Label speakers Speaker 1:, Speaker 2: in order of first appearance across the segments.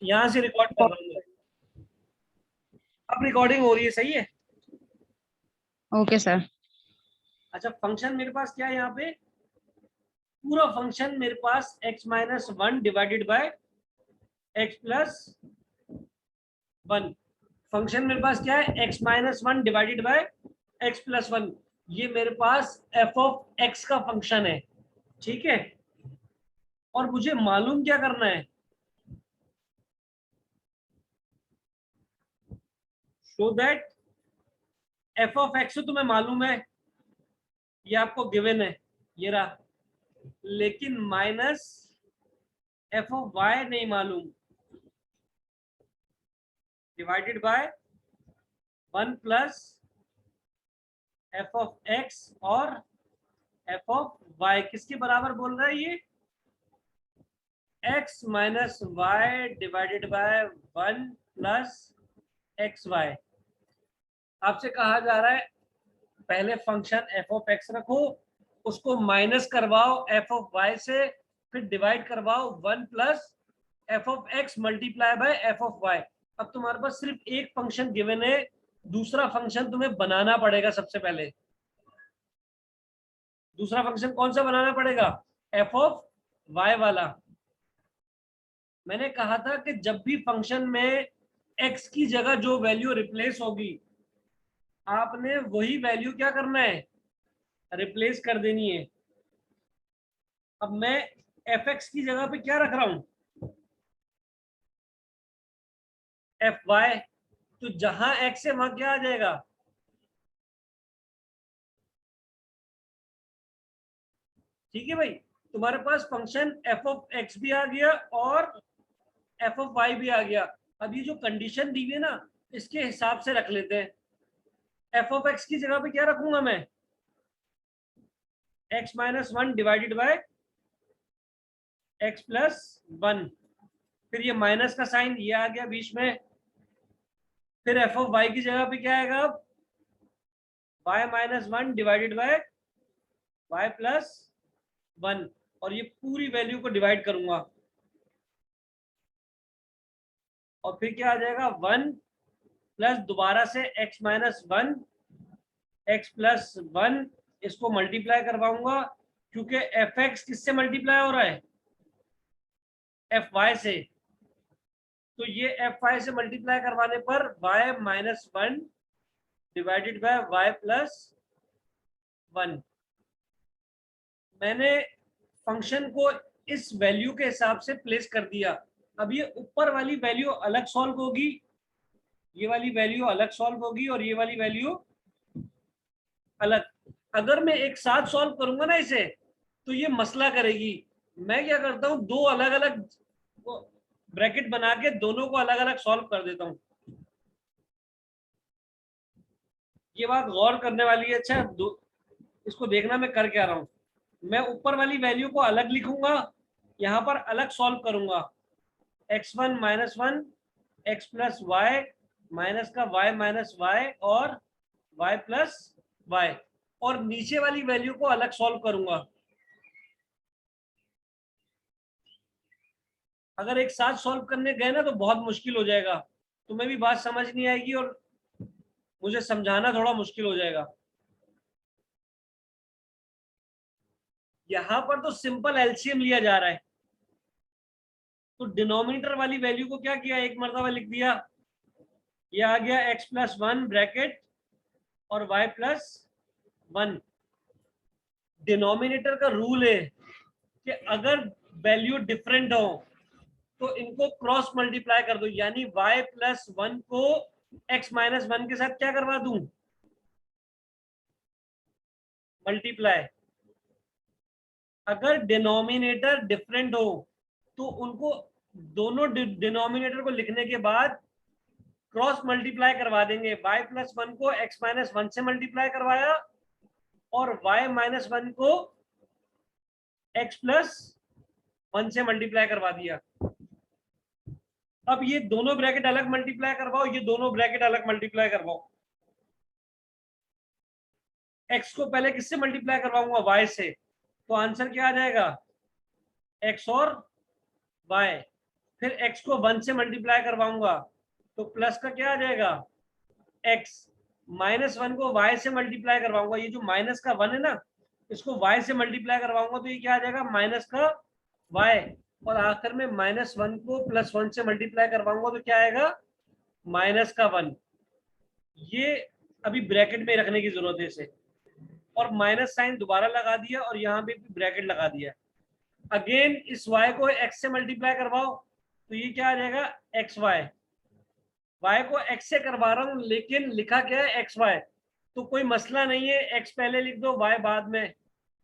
Speaker 1: यहां से रिकॉर्ड कर रहा हूँ मैं। अब रिकॉर्डिंग हो रही है, सही है।
Speaker 2: Okay sir.
Speaker 1: अच्छा, फंक्शन मेरे पास क्या है यहाँ पे, पूरा फंक्शन मेरे पास x-1 divided by x+1। Function मेरे पास क्या है, x-1 डिवाइडेड बाय x+1। ये मेरे पास f ऑफ x का फंक्शन है, ठीक है। और मुझे मालूम क्या करना है, so that f of x तो तुम्हें मालूम है, ये आपको गिवन है, ये रहा। लेकिन माइनस f ऑफ y नहीं मालूम, divided by 1 plus f of x और f ऑफ y किसके बराबर बोल रहा है ये, x minus Y divided by 1 plus X Y. आपसे कहा जा रहा है पहले फंक्शन f ऑफ x रखो, उसको माइनस करवाओ f ऑफ y से, फिर डिवाइड करवाओ 1 plus f of x multiply by f of y। अब तुम्हारे पास सिर्फ एक फंक्शन गिवन है, दूसरा फंक्शन तुम्हें बनाना पड़ेगा सबसे पहले। दूसरा फंक्शन कौन सा बनाना पड़ेगा, f ऑफ y वाला। मैंने कहा था कि जब भी फंक्शन में x की जगह जो वैल्यू रिप्लेस होगी, आपने वही वैल्यू क्या करना है, रिप्लेस कर देनी है। अब मैं fx की जगह पे क्या रख रहा हूं, fy। तो जहां x है वहां क्या आ जाएगा, ठीक है भाई। तुम्हारे पास फंक्शन f ऑफ x भी आ गया और f ऑफ y भी आ गया। अब ये जो कंडीशन दी हुई है ना, इसके हिसाब से रख लेते हैं। f ऑफ x की जगह पे क्या रखूंगा मैं, x-1 डिवाइडेड बाय x+1। फिर ये माइनस का साइन ये आ गया बीच में। फिर f ऑफ y की जगह पे क्या आएगा, अब y-1 डिवाइडेड बाय y+1। और ये पूरी वैल्यू को डिवाइड करूंगा, और फिर क्या आ जाएगा 1 प्लस दोबारा से x-1 x+1। इसको मल्टीप्लाई करवाऊंगा, क्योंकि fx किससे मल्टीप्लाई हो रहा है, fy से। तो ये fy से मल्टीप्लाई करवाने पर y-1 डिवाइडेड बाय y+1। मैंने फंक्शन को इस वैल्यू के हिसाब से प्लेस कर दिया। अब ये ऊपर वाली वैल्यू अलग सॉल्व होगी, ये वाली वैल्यू अलग सॉल्व होगी, और ये वाली वैल्यू अलग। अगर मैं एक साथ सॉल्व करूंगा ना इसे, तो ये मसला करेगी। मैं क्या करता हूँ, दो अलग अलग ब्रैकेट बना के दोनों को अलग अलग सॉल्व कर देता हूँ। ये बात गौर करने वाली है। अच्छा, इसको देखना मैं कर क्या रहा हूँ। मैं ऊपर वाली वैल्यू को अलग लिखूंगा, यहाँ पर अलग सॉल्व करूंगा। x1-1 x+y माइनस का y-y और y+y, और नीचे वाली वैल्यू को अलग सॉल्व करूंगा। अगर एक साथ सॉल्व करने गए ना तो बहुत मुश्किल हो जाएगा, तुम्हें भी बात समझ नहीं आएगी और मुझे समझाना थोड़ा मुश्किल हो जाएगा। यहां पर तो सिंपल एलसीएम लिया जा रहा है, तो डिनोमिनेटर वाली वैल्यू को क्या किया, एक मरतबा लिख दिया। ये आ गया x+1 ब्रैकेट और y+1। डिनोमिनेटर का रूल है कि अगर वैल्यू डिफरेंट हो तो इनको क्रॉस मल्टीप्लाई कर दो, यानी y+1 को x-1 के साथ क्या करवा दूं, मल्टीप्लाई। अगर डिनोमिनेटर डिफरेंट हो तो उनको दोनों डिनोमिनेटर को लिखने के बाद क्रॉस मल्टीप्लाई करवा देंगे। y+1 को x-1 से मल्टीप्लाई करवाया और y-1 को x+1 से मल्टीप्लाई करवा दिया। अब ये दोनों ब्रैकेट अलग मल्टीप्लाई करवाओ, ये दोनों ब्रैकेट अलग मल्टीप्लाई करवाओ। x को पहले किससे मल्टीप्लाई करवाऊंगा, y से। तो आंसर क्या आ जाएगा, x और y। फिर x को 1 से मल्टीप्लाई करवाऊंगा तो प्लस का क्या आ जाएगा x, -1 को y से मल्टीप्लाई करवाऊंगा, ये जो माइनस का 1 है ना इसको y से मल्टीप्लाई करवाऊंगा तो ये क्या आ जाएगा माइनस का y, और आखिर में -1 को +1 से मल्टीप्लाई करवाऊंगा तो क्या आएगा माइनस का 1। ये अभी ब्रैकेट में रखने की जरूरत है इसे, और माइनस साइन दोबारा लगा दिया और यहाँ पे ब्रैकेट लगा दिया। अगेन इस y को x से मल्टीप्लाई करवाओ तो ये क्या आ जाएगा xy, y को x से करवा रहा हूँ लेकिन लिखा क्या है xy, तो कोई मसला नहीं है, x पहले लिख दो y बाद में।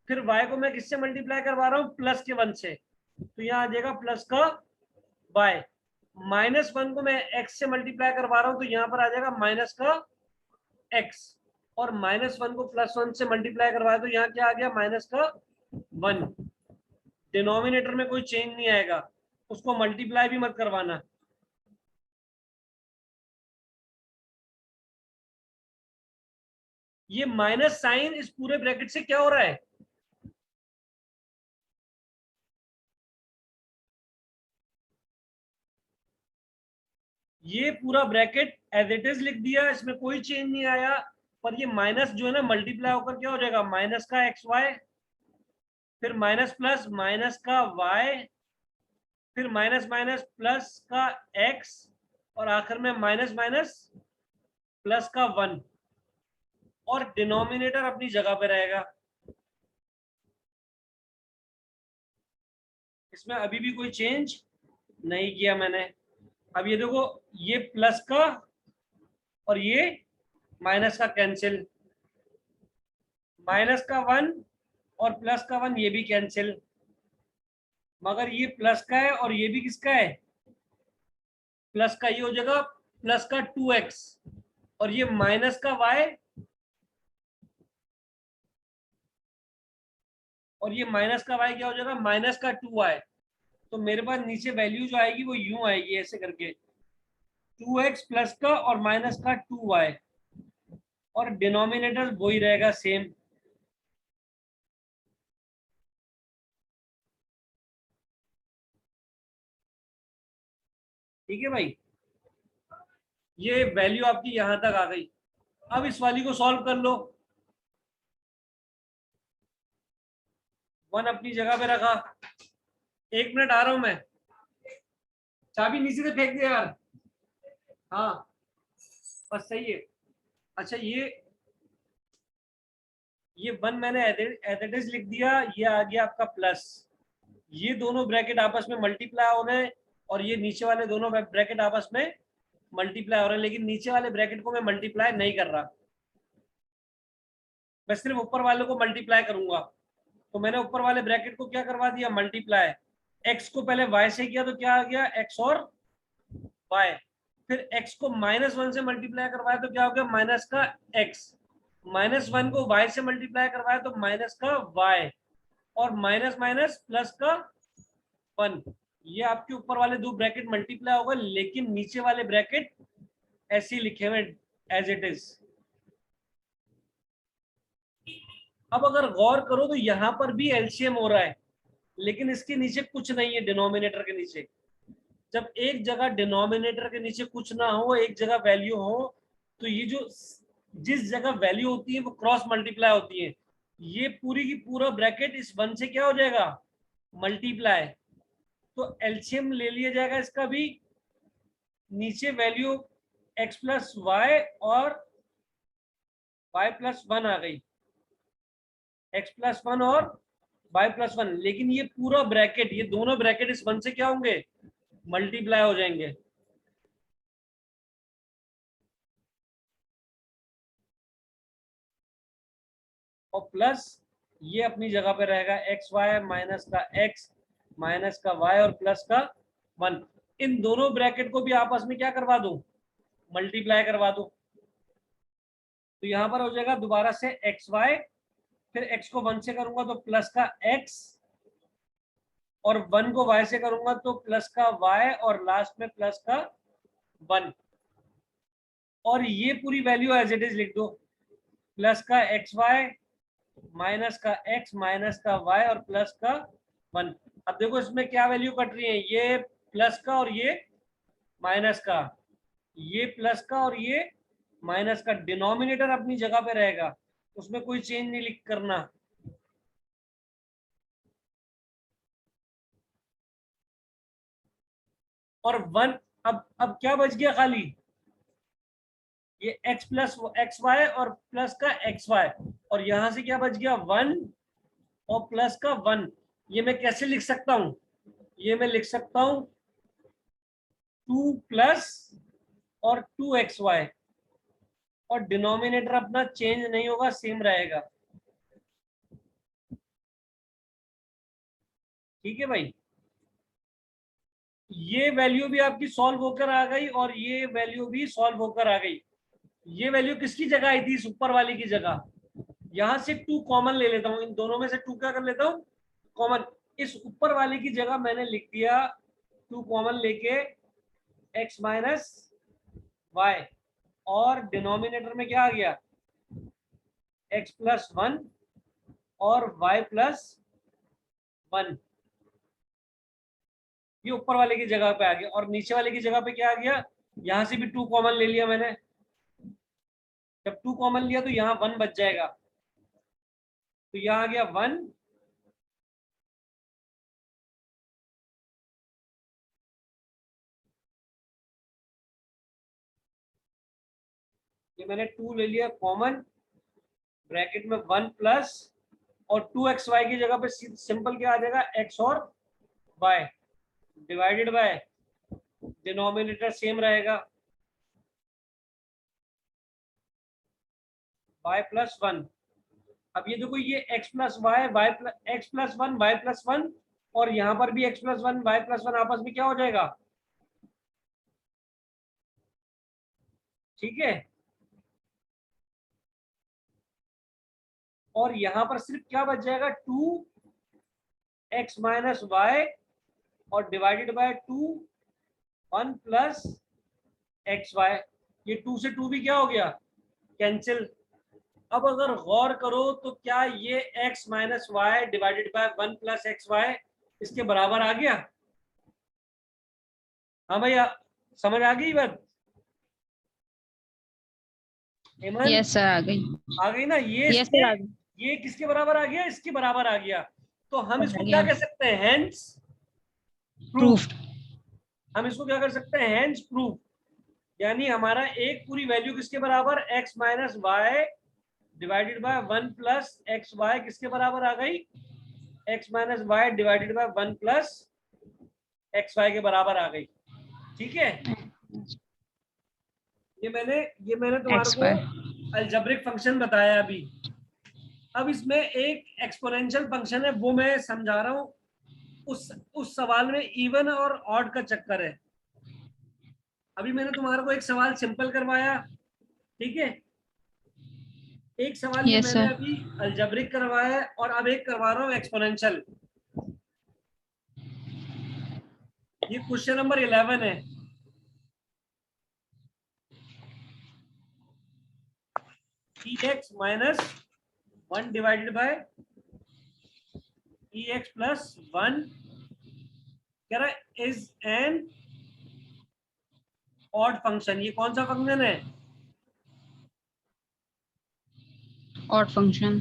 Speaker 1: फिर y को मैं किससे मल्टीप्लाई करवा रहा हूँ प्लस के 1 से, तो यहाँ आ जाएगा प्लस का y। -1 को मैं x से मल्टीप्लाई करवा रहा हूँ तो यहाँ पर आ जाएगा माइनस का x, और -1 को +1 से मल्टीप्लाई करवाया तो यहाँ क्या आ गया माइनस का 1। डिनोमिनेटर में कोई चेंज नहीं आएगा, उसको मल्टीप्लाई भी मत करवाना। ये माइनस साइन इस पूरे ब्रैकेट से क्या हो रहा है, ये पूरा ब्रैकेट एज इट इज लिख दिया, इसमें कोई चेंज नहीं आया, पर ये माइनस जो है ना मल्टीप्लाई होकर क्या हो जाएगा माइनस का xy, फिर माइनस प्लस माइनस का y, फिर माइनस माइनस प्लस का x, और आखिर में माइनस माइनस प्लस का 1, और डिनोमिनेटर अपनी जगह पे रहेगा। इसमें अभी भी कोई चेंज नहीं किया मैंने। अब ये देखो ये प्लस का और ये माइनस का कैंसिल, माइनस का 1 और प्लस का 1 ये भी कैंसिल, मगर ये प्लस का है और ये भी किसका है प्लस का, ये हो जाएगा प्लस का 2x, और ये माइनस का y और ये माइनस का y क्या हो जाएगा माइनस का 2y। तो मेरे पास नीचे वैल्यू जो आएगी वो यूं आएगी ऐसे करके 2x प्लस का और माइनस का 2y, और डिनोमिनेटर वही रहेगा सेम। ठीक है भाई, ये वैल्यू आपकी यहां तक आ गई। अब इस वाली को सॉल्व कर लो। 1 अपनी जगह पे रखा, 1 मिनट आ रहा हूं मैं, चाबी नीचे से फेंक दे यार। हाँ बस सही है। अच्छा ये 1 मैंने एज इट इज लिख दिया, ये आ गया आपका प्लस, ये दोनों ब्रैकेट आपस में मल्टीप्लाई हो रहे हैं और ये नीचे वाले दोनों ब्रैकेट आपस में मल्टीप्लाई हो रहे हैं, लेकिन नीचे वाले ब्रैकेट को मैं मल्टीप्लाई नहीं कर रहा, मैं सिर्फ ऊपर वाले को मल्टीप्लाई करूंगा। तो मैंने ऊपर वाले ब्रैकेट को क्या करवा दिया मल्टीप्लाई, x को पहले y से किया तो क्या आ गया x और y, फिर x को -1 से मल्टीप्लाई करवाया तो क्या हो गया माइनस का x, -1 को y से मल्टीप्लाई करवाया तो माइनस का y, और माइनस माइनस प्लस का 1। ये आपके ऊपर वाले दो ब्रैकेट मल्टीप्लाई होगा, लेकिन नीचे वाले ब्रैकेट ऐसे ही लिखे हुए एज इट इज। अब अगर गौर करो तो यहाँ पर भी एलसीएम हो रहा है, लेकिन इसके नीचे कुछ नहीं है डिनोमिनेटर के नीचे। जब एक जगह डिनोमिनेटर के नीचे कुछ ना हो, एक जगह वैल्यू हो, तो ये जो जिस जगह वैल्यू होती है वो क्रॉस मल्टीप्लाई होती है। ये पूरी की पूरा ब्रैकेट इस 1 से क्या हो जाएगा मल्टीप्लाई, तो एलसीएम ले लिया जाएगा इसका भी। नीचे वैल्यू x प्लस वाई और y प्लस 1 आ गई, x प्लस 1 और y प्लस 1, लेकिन ये पूरा ब्रैकेट, ये दोनों ब्रैकेट इस 1 से क्या होंगे मल्टीप्लाई हो जाएंगे। और प्लस ये अपनी जगह पे रहेगा एक्स वाई, माइनस का x माइनस का y और प्लस का 1। इन दोनों ब्रैकेट को भी आपस में क्या करवा दो मल्टीप्लाई करवा दो, तो यहां पर हो जाएगा दोबारा से एक्स वाई, फिर x को 1 से करूंगा तो प्लस का x, और 1 को y से करूंगा तो प्लस का y, और लास्ट में प्लस का 1। और ये पूरी वैल्यू एज इट इज लिख दो, प्लस का एक्स वाई माइनस का x माइनस का y और प्लस का 1। अब देखो इसमें क्या वैल्यू कट रही है, ये प्लस का और ये माइनस का, ये प्लस का और ये माइनस का, डिनोमिनेटर अपनी जगह पे रहेगा, उसमें कोई चेंज नहीं लिख करना। और वन, अब क्या बच गया खाली, ये x प्लस एक्स वाई और प्लस का एक्स वाई, और यहां से क्या बच गया, 1 और प्लस का 1। ये मैं कैसे लिख सकता हूं, ये मैं लिख सकता हूं 2 प्लस और 2xy, और डिनोमिनेटर अपना चेंज नहीं होगा, सेम रहेगा। ठीक है भाई, ये वैल्यू भी आपकी सॉल्व होकर आ गई और ये वैल्यू भी सॉल्व होकर आ गई। ये वैल्यू किसकी जगह आई थी, इस ऊपर वाली की जगह। यहां से 2 कॉमन ले लेता हूं, इन दोनों में से 2 क्या कर लेता हूं, कॉमन। इस ऊपर वाली की जगह मैंने लिख दिया 2 कॉमन लेके x माइनस वाई, और डिनोमिनेटर में क्या आ गया, x प्लस 1 और y प्लस 1। ये ऊपर वाले की जगह पे आ गया, और नीचे वाले की जगह पे क्या आ गया, यहां से भी 2 कॉमन ले लिया मैंने। जब 2 कॉमन लिया तो यहाँ 1 बच जाएगा, तो यहाँ आ गया 1, ये मैंने 2 ले लिया कॉमन, ब्रैकेट में 1 प्लस, और 2xy की जगह पे सिंपल क्या आ जाएगा, x और y, divided by, denominator same रहेगा, y प्लस 1। अब ये देखो, ये x plus Y, x plus 1 y plus 1, और यहाँ पर भी x प्लस 1 y प्लस 1 आपस में क्या हो जाएगा, ठीक है। और यहाँ पर सिर्फ क्या बच जाएगा, 2x माइनस वाई, और divided by 2 1 plus X Y. ये 2 से 2 भी क्या हो गया, कैंसिल। अब अगर गौर करो तो क्या ये x minus Y divided by 1 plus X Y इसके बराबर आ गया। हाँ भैया, समझ आ गई बात, हेमंत?
Speaker 2: यस सर, आ गई।
Speaker 1: आ गई ना, ये
Speaker 2: यस सर,
Speaker 1: इसके,
Speaker 2: आ गई।
Speaker 1: ये किसके बराबर आ गया, इसके बराबर आ गया। तो हम
Speaker 2: आ
Speaker 1: इसको क्या
Speaker 2: गया।
Speaker 1: कह सकते हैं, हेंस प्रूफ।
Speaker 2: प्रूफ्ड।
Speaker 1: हम इसको क्या कर सकते हैं, हेंस प्रूफ। यानी हमारा एक पूरी वैल्यू किसके बराबर, x minus Y divided by 1 plus X Y किसके बराबर आ गई, x minus Y divided by 1 plus X Y के बराबर आ गई। ठीक है, ये मैंने तुम्हारे
Speaker 2: एक्स
Speaker 1: को
Speaker 2: पर।
Speaker 1: अलजेब्रिक फंक्शन बताया अभी। अब इसमें एक एक्सपोनेंशियल फंक्शन है, वो मैं समझा रहा हूँ। उस सवाल में इवन और ऑड का चक्कर है। अभी मैंने तुम्हारे को एक सवाल सिंपल करवाया, ठीक है, एक सवाल ये
Speaker 2: यस
Speaker 1: मैंने
Speaker 2: सर।
Speaker 1: अभी अलजेब्रिक करवाया है, और अब एक करवा रहा हूँ एक्सपोनेंशियल। ये क्वेश्चन नंबर 11 है। X minus 1 divided bye x plus 1 कह रहा है इज एन ऑड फंक्शन। ये कौन सा फंक्शन है,
Speaker 2: ऑड फंक्शन।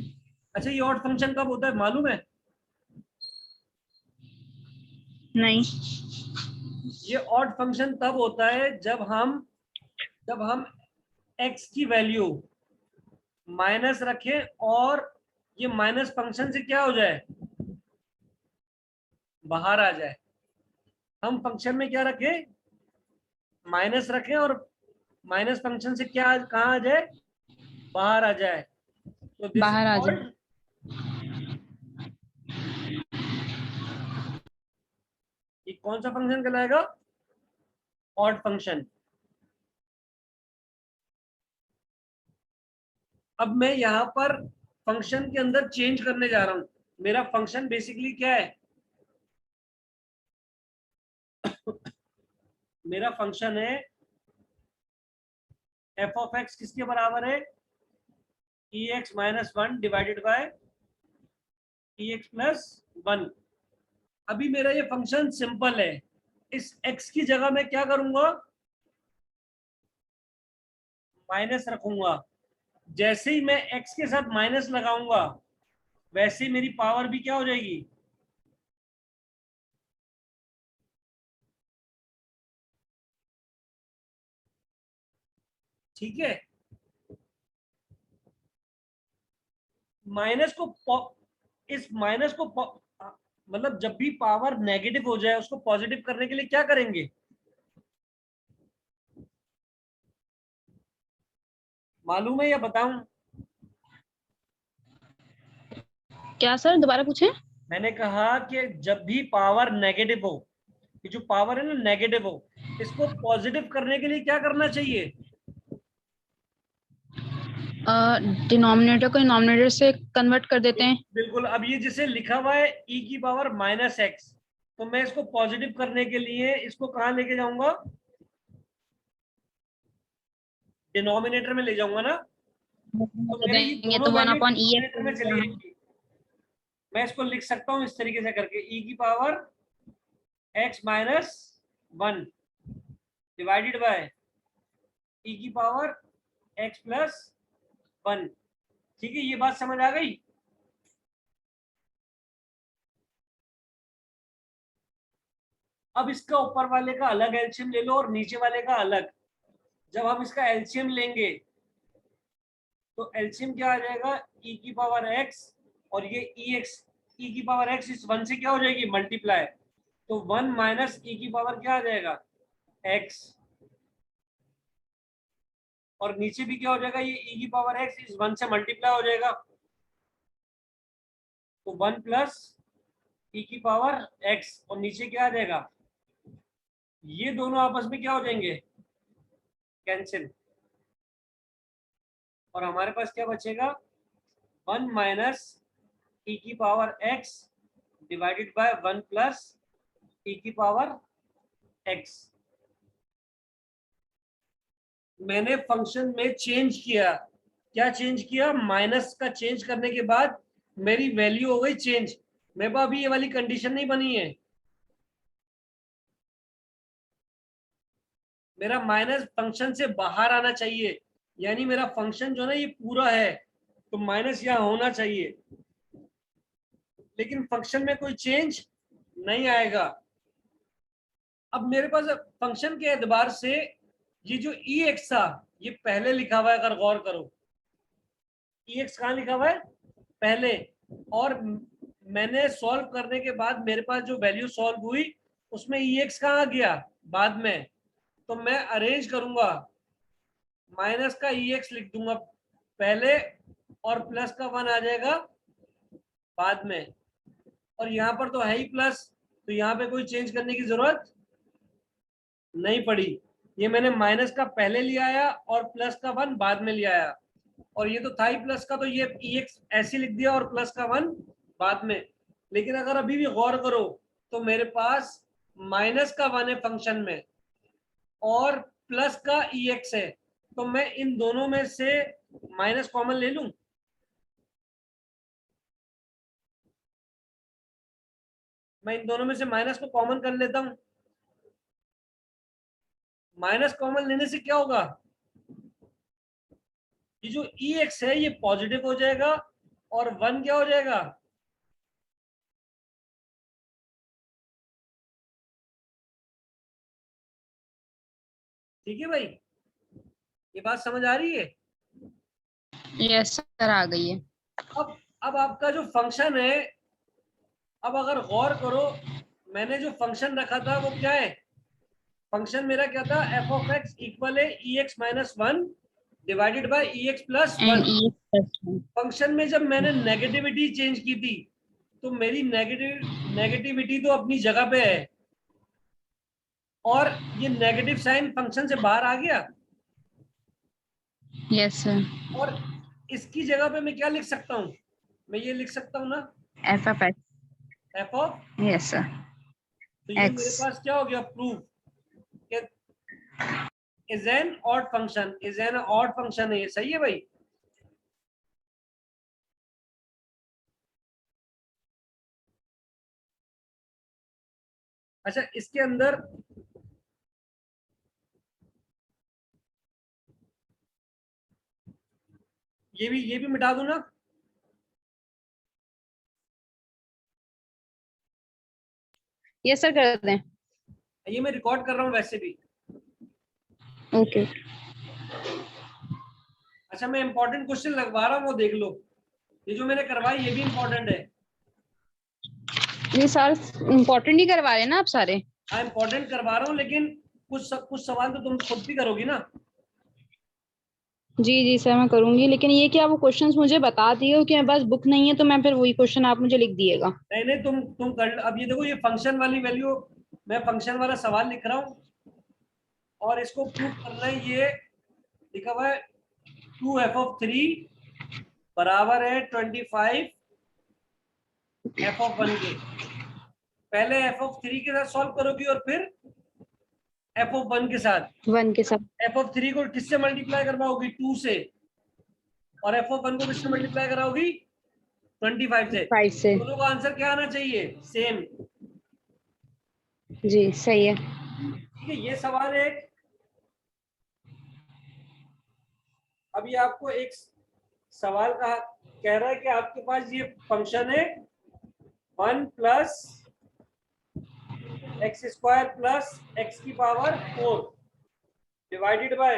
Speaker 1: अच्छा ये ऑड फंक्शन कब होता है मालूम है,
Speaker 2: नहीं।
Speaker 1: ये ऑड फंक्शन तब होता है जब हम x की वैल्यू माइनस रखें, और ये माइनस फंक्शन से क्या हो जाए, बाहर आ जाए। हम फंक्शन में क्या रखें, माइनस रखें, और माइनस फंक्शन से क्या कहाँ आ जाए, बाहर आ जाए। तो दिस इज
Speaker 2: बाहर आ जाए।
Speaker 1: कॉल्ड, ये कौन सा फंक्शन कहलाएगा, ऑड फंक्शन। अब मैं यहाँ पर फंक्शन के अंदर चेंज करने जा रहा हूं। मेरा फंक्शन बेसिकली क्या है, मेरा फंक्शन है एफ ऑफ एक्स किसके बराबर है, e x minus 1 divided by e x plus 1। अभी मेरा ये फंक्शन सिंपल है, इस x की जगह मैं क्या करूंगा, माइनस रखूंगा। जैसे ही मैं x के साथ माइनस लगाऊंगा वैसे ही मेरी पावर भी क्या हो जाएगी, ठीक है। माइनस को इस माइनस को मतलब जब भी पावर नेगेटिव हो जाए उसको पॉजिटिव करने के लिए क्या करेंगे, मालूम है या बताऊं?
Speaker 2: क्या सर, दोबारा पूछें।
Speaker 1: मैंने कहा कि जब भी पावर नेगेटिव हो, ये जो पावर है ना नेगेटिव हो, इसको पॉजिटिव करने के लिए क्या करना चाहिए?
Speaker 2: डिनोमिनेटर को डिनोमिनेटर से कन्वर्ट कर देते हैं।
Speaker 1: बिल्कुल। अब ये जिसे लिखा हुआ है e की पावर माइनस एक्स, तो मैं इसको पॉजिटिव करने के लिए इसको कहाँ लेके जाऊंगा, डिनोमिनेटर में ले जाऊंगा ना। तो
Speaker 2: कर
Speaker 1: मेरे ये
Speaker 2: देंगे
Speaker 1: दोनों
Speaker 2: तो वन
Speaker 1: वैल्यू
Speaker 2: अपॉन ई
Speaker 1: डिनोमिनेटर में चली
Speaker 2: एक्स।
Speaker 1: जाएंगी। मैं इसको लिख सकता हूँ इस तरीके से करके, e की power x minus one divided by e की पावर x प्लस वन। ठीक है, ये बात समझ आ गई। अब इसका ऊपर वाले का अलग एलसीएम ले लो और नीचे वाले का अलग। जब हम इसका एलसीएम लेंगे तो एलसीएम क्या आ जाएगा, e की पावर x और ये e की पावर x इस वन से क्या हो जाएगी, मल्टीप्लाई। तो वन माइनस e की पावर क्या आ जाएगा, x। और नीचे भी क्या हो जाएगा, ये e की पावर x इस वन से मल्टीप्लाई हो जाएगा। तो वन प्लस e की पावर x और नीचे क्या आ जाएगा, ये दोनों आपस में क्या हो जाएंगे, कैंसिल। और हमारे पास क्या बचेगा, वन माइनस e की power x divided by one plus e की पावर x। मैंने फंक्शन में चेंज किया, क्या चेंज किया, माइनस का चेंज करने के बाद मेरी वैल्यू हो गई चेंज। मेरे पास अभी ये वाली कंडीशन नहीं बनी है, मेरा माइनस फंक्शन से बाहर आना चाहिए, यानी मेरा फंक्शन जो है ना ये पूरा है, तो माइनस यहाँ होना चाहिए। लेकिन फंक्शन में कोई चेंज नहीं आएगा। अब मेरे पास फंक्शन के एतबार से ये जो ई एक्स था ये पहले लिखा हुआ है, अगर गौर करो ई एक्स कहाँ लिखा हुआ है, पहले। और मैंने सॉल्व करने के बाद मेरे पास जो वैल्यू सॉल्व हुई उसमें ई एक्स कहाँ गया, बाद में। तो मैं अरेंज करूंगा, माइनस का ई एक्स लिख दूंगा पहले और प्लस का वन आ जाएगा बाद में। और यहाँ पर तो है ही प्लस, तो यहाँ पे कोई चेंज करने की जरूरत नहीं पड़ी। ये मैंने माइनस का पहले लिया आया और प्लस का वन बाद में लिया आया। और ये तो था ही प्लस का, तो ये ई एक्स ऐसे लिख दिया और प्लस का वन बाद में। लेकिन अगर अभी भी गौर करो तो मेरे पास माइनस का वन है फंक्शन में और प्लस का ई एक्स है, तो मैं इन दोनों में से माइनस कॉमन ले लूं। मैं इन दोनों में से माइनस को कॉमन कर लेता हूं। माइनस कॉमन लेने से क्या होगा, ये जो ई एक्स है ये पॉजिटिव हो जाएगा और वन क्या हो जाएगा, ठीक है भाई, ये बात समझ आ रही है।
Speaker 2: यस सर, आ गई है।
Speaker 1: अब आपका जो फंक्शन है, अब अगर गौर करो मैंने जो फंक्शन रखा था वो क्या है, फंक्शन मेरा क्या था, एफ ऑफ एक्स इक्वल है e x minus one divided by e x plus
Speaker 2: and
Speaker 1: one.
Speaker 2: E plus one.
Speaker 1: Function में जब मैंने नेगेटिविटी चेंज की थी तो मेरी नेगेटिविटी तो अपनी जगह पे है और ये नेगेटिव साइन फंक्शन से बाहर आ गया।
Speaker 2: Yes sir.
Speaker 1: और इसकी जगह पे मैं क्या लिख सकता हूँ, मैं ये लिख सकता हूँ ना,
Speaker 2: F of x.
Speaker 1: F of,
Speaker 2: yes sir.
Speaker 1: तो ये मेरे
Speaker 2: एक्स।
Speaker 1: पास क्या हो गया, proof is an odd function, is an odd function है ये, सही है भाई। अच्छा इसके अंदर ये भी मिटा दूं ना?
Speaker 2: यस सर, कर दें।
Speaker 1: ये मैं रिकॉर्ड कर रहा हूँ वैसे भी।
Speaker 2: ओके।
Speaker 1: अच्छा मैं इंपॉर्टेंट क्वेश्चन लगवा रहा हूँ, वो देख लो। ये जो मैंने करवाई ये भी इंपॉर्टेंट है।
Speaker 2: ये सर इम्पोर्टेंट ही करवा रहे हैं ना आप सारे?
Speaker 1: हाँ इंपॉर्टेंट करवा रहा हूँ, लेकिन कुछ सवाल तो तुम खुद भी करोगी ना।
Speaker 2: जी जी सर, मैं करूंगी, लेकिन ये क्या वो क्वेश्चंस मुझे बता दिए हो कि मेरे पास बुक नहीं है, तो मैं फिर वही क्वेश्चन आप मुझे लिख दिएगा।
Speaker 1: नहीं नहीं, तुम कर। अब ये देखो, ये फंक्शन वाली वैल्यू, मैं फंक्शन वाला सवाल लिख रहा हूँ और इसको प्रूव करना है। ये लिखा हुआ है 2f(3) बराबर है 25 f(1) के। पहले f(3) के साथ सॉल्व करोगी और फिर f(1) के साथ।
Speaker 2: 1 के साथ।
Speaker 1: f(3) को किससे मल्टीप्लाई करवाओगी? 2 से। और f(1) को किससे मल्टीप्लाई कराओगी? 25 से।
Speaker 2: 5 से।
Speaker 1: दोनों का आंसर क्या आना चाहिए? सेम।
Speaker 2: जी सही है।
Speaker 1: ठीक है, ये सवाल है। अभी आपको एक सवाल का कह रहा है कि आपके पास ये फंक्शन है 1 प्लस x² प्लस x की पावर 4 डिवाइडेड बाय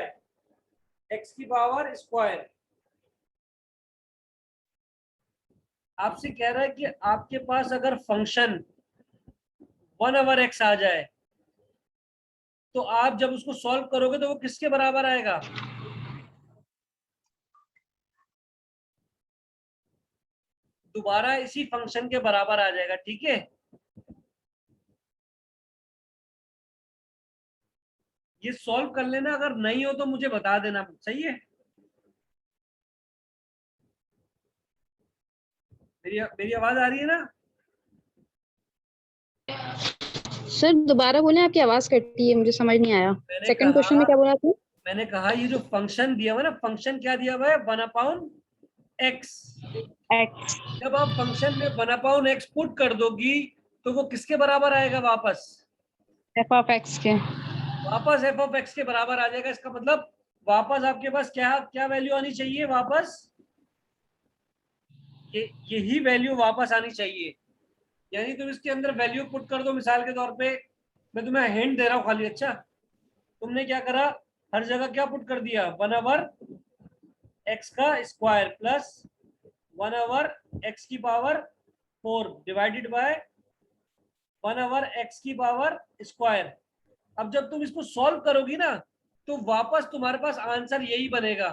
Speaker 1: x की पावर स्क्वायर। आपसे कह रहा है कि आपके पास अगर फंक्शन 1/x आ जाए तो आप जब उसको सॉल्व करोगे तो वो किसके बराबर आएगा? दोबारा इसी फंक्शन के बराबर आ जाएगा। ठीक है, ये सॉल्व कर लेना, अगर नहीं हो तो मुझे बता देना। सही है? मेरी आवाज आ रही है ना?
Speaker 2: सर दोबारा बोले, आपकी आवाज कटी है, मुझे समझ नहीं आया।
Speaker 1: मैंने
Speaker 2: सेकंड
Speaker 1: कहा
Speaker 2: क्वेश्चन में क्या बोला आपने?
Speaker 1: मैंने कहा ये जो फंक्शन दिया हुआ है ना, फंक्शन क्या दिया हुआ है? 1/x।
Speaker 2: एक्स।
Speaker 1: जब आप फंक्शन में 1/x पुट कर दोगी तो वो किसके बराबर आएगा वापस?
Speaker 2: एफ ऑफ एक्स के।
Speaker 1: वापस f(x) के बराबर आ जाएगा। इसका मतलब वापस आपके पास क्या क्या वैल्यू आनी चाहिए? वापस यही वैल्यू वापस आनी चाहिए। यानी तुम इसके अंदर वैल्यू पुट कर दो। मिसाल के तौर पे मैं तुम्हें हिंट दे रहा हूँ खाली। अच्छा तुमने क्या करा, हर जगह क्या पुट कर दिया? 1/x का स्क्वायर प्लस 1/x की पावर 4 डिवाइडेड बाय 1/x की पावर स्क्वायर। अब जब तुम इसको सॉल्व करोगी ना तो वापस तुम्हारे पास आंसर यही बनेगा।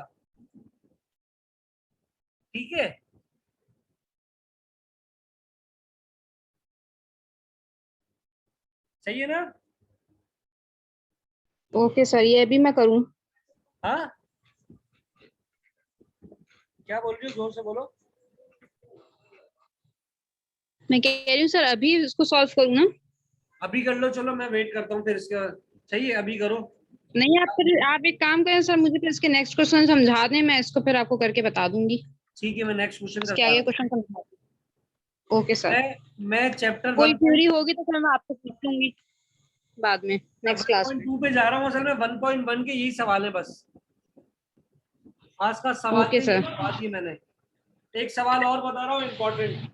Speaker 1: ठीक है? सही है ना?
Speaker 2: ओके सर, ये भी मैं करूं?
Speaker 1: हाँ, क्या बोल रही हो? जोर से बोलो।
Speaker 2: मैं कह रही हूँ सर, अभी इसको सॉल्व करूँ ना?
Speaker 1: अभी कर लो, चलो मैं वेट करता हूँ फिर इसका। सही है, अभी करो।
Speaker 2: नहीं, आप एक काम करें सर, मुझे फिर इसके नेक्स्ट क्वेश्चन समझा दें, मैं इसको फिर आपको करके बता दूंगी।
Speaker 1: ठीक है, मैं नेक्स्ट क्वेश्चन
Speaker 2: इसके
Speaker 1: करवा रहा
Speaker 2: आगे
Speaker 1: हूँ।
Speaker 2: क्वेश्चन समझा दूँ। Okay sir.
Speaker 1: मैं चैप्टर
Speaker 2: कोई
Speaker 1: 1
Speaker 2: क्वेरी होगी तो फिर मैं आपको पूछ लूंगी बाद में,
Speaker 1: मैं
Speaker 2: नेक्स्ट क्लास में।
Speaker 1: 1.2 पे जा रहा हूँ। असल में 1.1 के यही सवाल है बस। खास सवाल
Speaker 2: ओके
Speaker 1: नहीं
Speaker 2: सर।
Speaker 1: करवा दिए मैंने। एक सवाल और बता रहा हूँ इम्पोर्टेंट।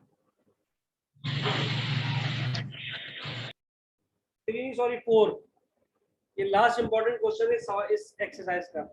Speaker 1: 3 सॉरी 4, ये लास्ट इंपॉर्टेंट क्वेश्चन है इस एक्सरसाइज का।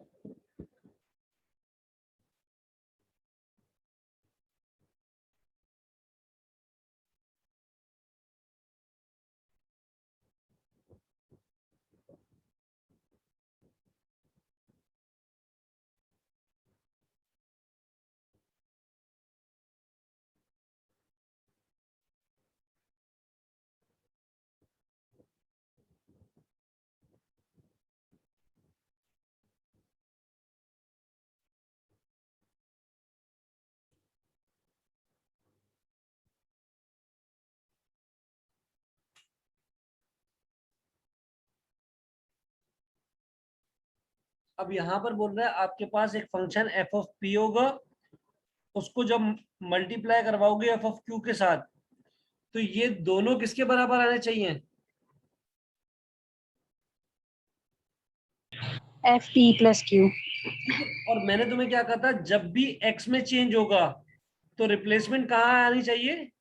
Speaker 1: अब यहाँ पर बोल रहा है आपके पास एक फंक्शन f(p) होगा, उसको जब मल्टीप्लाई करवाओगे f(q) के साथ तो ये दोनों किसके बराबर आने चाहिए?
Speaker 2: F P plus Q.
Speaker 1: ठीक है, और मैंने तुम्हें क्या कहा था, जब भी x में चेंज होगा तो रिप्लेसमेंट कहाँ आनी चाहिए,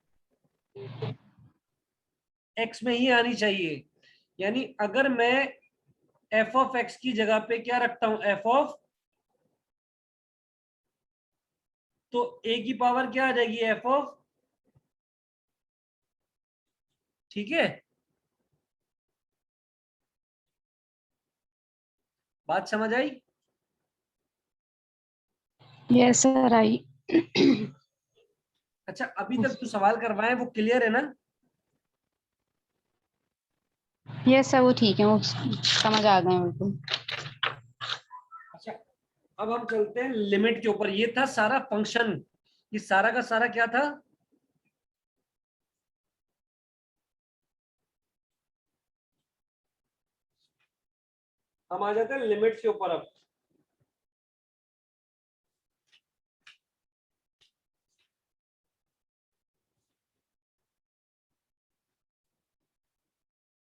Speaker 1: x में ही आनी चाहिए। यानी अगर मैं f ऑफ x की जगह पे क्या रखता हूं, f ऑफ, तो a की पावर क्या आ जाएगी, f ऑफ, ठीक है, बात समझ आई।
Speaker 2: Yes sir I.
Speaker 1: अच्छा, अभी तक जो सवाल करवाए वो क्लियर है ना।
Speaker 2: यस सर वो ठीक है, वो समझ आ गए बिल्कुल।
Speaker 1: अच्छा, अब हम चलते हैं लिमिट के ऊपर। ये था सारा फंक्शन, ये सारा का सारा क्या था, हम आ जाते हैं लिमिट के ऊपर। अब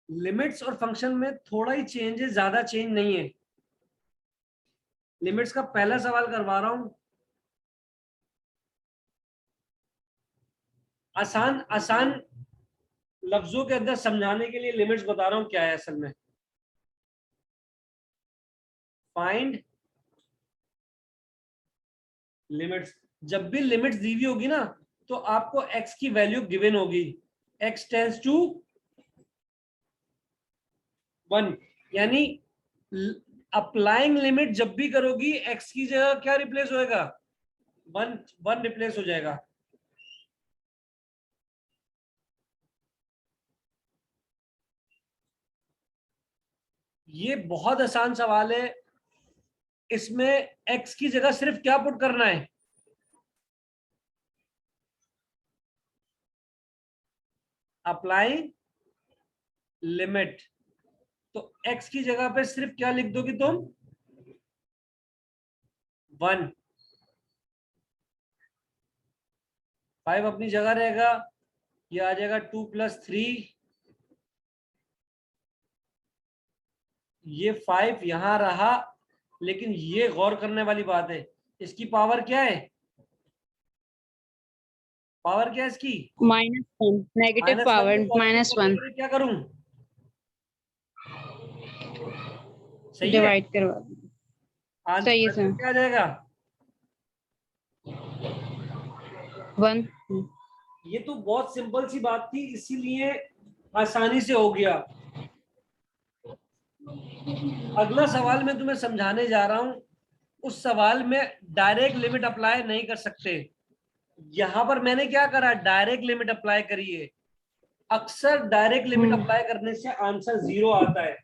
Speaker 1: लिमिट्स और फंक्शन में थोड़ा ही चेंज है, ज्यादा चेंज नहीं है। लिमिट्स का पहला सवाल करवा रहा हूं, आसान आसान लफ्जों के अंदर समझाने के लिए लिमिट्स बता रहा हूं क्या है असल में। फाइंड लिमिट्स, जब भी लिमिट्स दी हुई होगी ना तो आपको x की वैल्यू गिवन होगी, x टेंड्स टू 1, यानी अप्लाइंग लिमिट जब भी करोगी x की जगह क्या रिप्लेस होएगा, 1 1 रिप्लेस हो जाएगा। ये बहुत आसान सवाल है, इसमें x की जगह सिर्फ क्या पुट करना है, अप्लाइंग लिमिट। तो x की जगह पे सिर्फ क्या लिख दोगी तुम, 1, 5 अपनी जगह रहेगा, ये आ जाएगा 2 + 3, ये 5 यहां रहा, लेकिन ये गौर करने वाली बात है, इसकी पावर क्या है, पावर क्या है इसकी,
Speaker 2: -1 नेगेटिव
Speaker 1: -1
Speaker 2: पावर
Speaker 1: को पॉजिटिव करने
Speaker 2: -1
Speaker 1: के लिए क्या करूं, सही है,
Speaker 2: डिवाइड करवा। सही है
Speaker 1: आंसर
Speaker 2: सर।
Speaker 1: क्या आ जाएगा,
Speaker 2: 1।
Speaker 1: ये तो बहुत सिंपल सी बात थी, इसीलिए आसानी से हो गया। अगला सवाल मैं तुम्हें समझाने जा रहा हूं, उस सवाल में डायरेक्ट लिमिट अप्लाई नहीं कर सकते। यहां पर मैंने क्या करा, डायरेक्ट लिमिट अप्लाई करिए। अक्सर डायरेक्ट लिमिट अप्लाई करने से आंसर 0 आता है,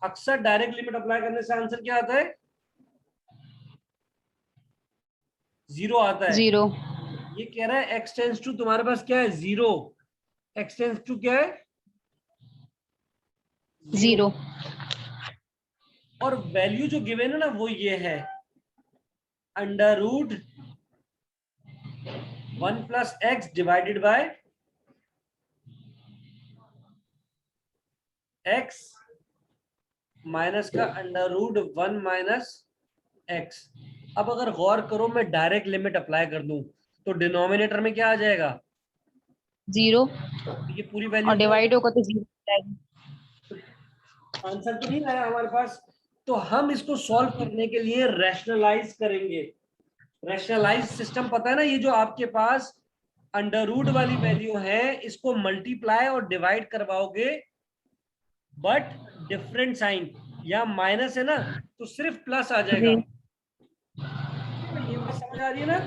Speaker 1: अक्सर डायरेक्ट लिमिट अप्लाई करने से आंसर क्या आता है, 0 आता है।
Speaker 2: 0।
Speaker 1: ये कह रहा है x टेंड्स टू, तुम्हारे पास क्या है, 0, x टेंड्स टू क्या है, 0।
Speaker 2: 0।
Speaker 1: और वैल्यू जो गिवन है ना वो ये है, under root 1 + x divided by x minus का अंडर रूट 1 - x। अब अगर गौर करो, मैं डायरेक्ट लिमिट अप्लाई कर दूं तो डिनोमिनेटर में क्या आ जाएगा,
Speaker 2: 0
Speaker 1: ये पूरी वैल्यू
Speaker 2: और
Speaker 1: क्या
Speaker 2: डिवाइड होगा तो 0 जाएगी।
Speaker 1: आंसर तो नहीं आया हमारे पास। तो हम इसको सॉल्व करने के लिए रैशनलाइज करेंगे। रैशनलाइज सिस्टम पता है ना, ये जो आपके पास अंडर रूट वाली वैल्यू है, इसको मल्टीप्लाई और डिवाइड करवाओगे, बट डिफरेंट साइन, या माइनस है ना तो सिर्फ प्लस आ जाएगा।
Speaker 2: जी।
Speaker 1: ये बात समझ आ रही है ना,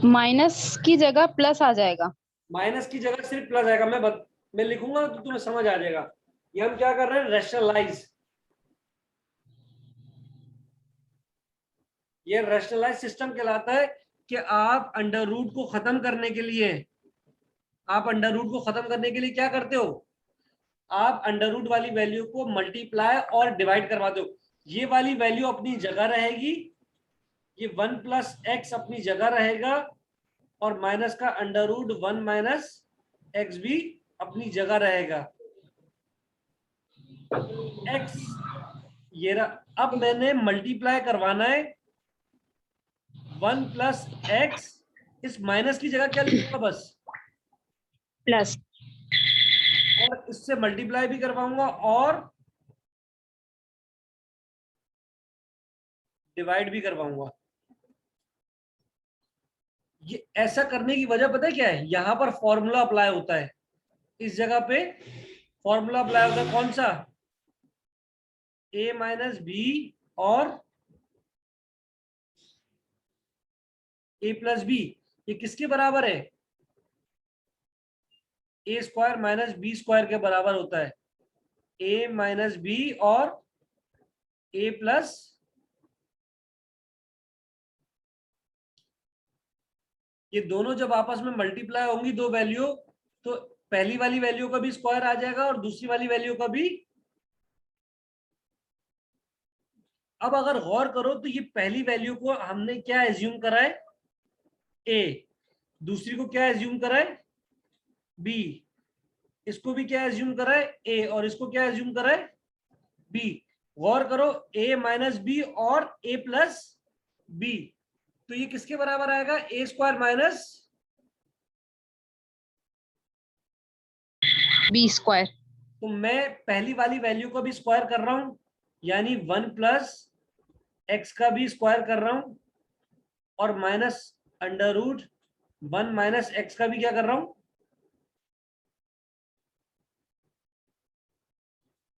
Speaker 2: माइनस की जगह प्लस आ जाएगा।
Speaker 1: माइनस की जगह सिर्फ प्लस आएगा। मैं लिखूंगा तो तुम्हें समझ आ जाएगा। ये हम क्या कर रहे हैं, रैशनलाइज। ये रैशनलाइज सिस्टम कहलाता है कि आप अंडर रूट को खत्म करने के लिए, आप अंडर रूट को खत्म करने के लिए क्या करते हो, आप अंडर रूट वाली वैल्यू को मल्टीप्लाई और डिवाइड करवाते हो। ये वाली वैल्यू अपनी जगह रहेगी, ये 1 + x अपनी जगह रहेगा, और माइनस का अंडर रूट 1 - x भी अपनी जगह रहेगा। x ये रहा। अब मैंने मल्टीप्लाई करवाना है 1 प्लस एक्स, इस माइनस की जगह क्या लिखूंगा बस
Speaker 2: प्लस,
Speaker 1: और इससे मल्टीप्लाई भी करवाऊंगा और डिवाइड भी करवाऊंगा। ये ऐसा करने की वजह पता है क्या है, यहां पर फॉर्मूला अप्लाई होता है, इस जगह पे फॉर्मूला अप्लाई होता है। कौन सा? a माइनस बी और a प्लस बी, ये किसके बराबर है? a square minus B square के बराबर होता है। a माइनस बी और a प्लस, ये दोनों जब आपस में मल्टीप्लाई होंगी दो वैल्यू, तो पहली वाली वैल्यू का भी स्क्वायर आ जाएगा और दूसरी वाली वैल्यू का भी। अब अगर गौर करो तो ये पहली वैल्यू को हमने क्या एज्यूम करा है? a। दूसरी को क्या एज्यूम करा है? b। इसको भी क्या एज्यूम करा है? a। और इसको क्या एज्यूम करा है? b। गौर करो, a माइनस बी और a प्लस बी, तो ये किसके बराबर आएगा? a square minus
Speaker 2: B square.
Speaker 1: तो मैं पहली वाली वैल्यू को भी स्क्वायर कर रहा हूं, यानी 1 प्लस एक्स का भी स्क्वायर कर रहा हूं और minus under root 1 minus x का भी क्या कर रहा हूं,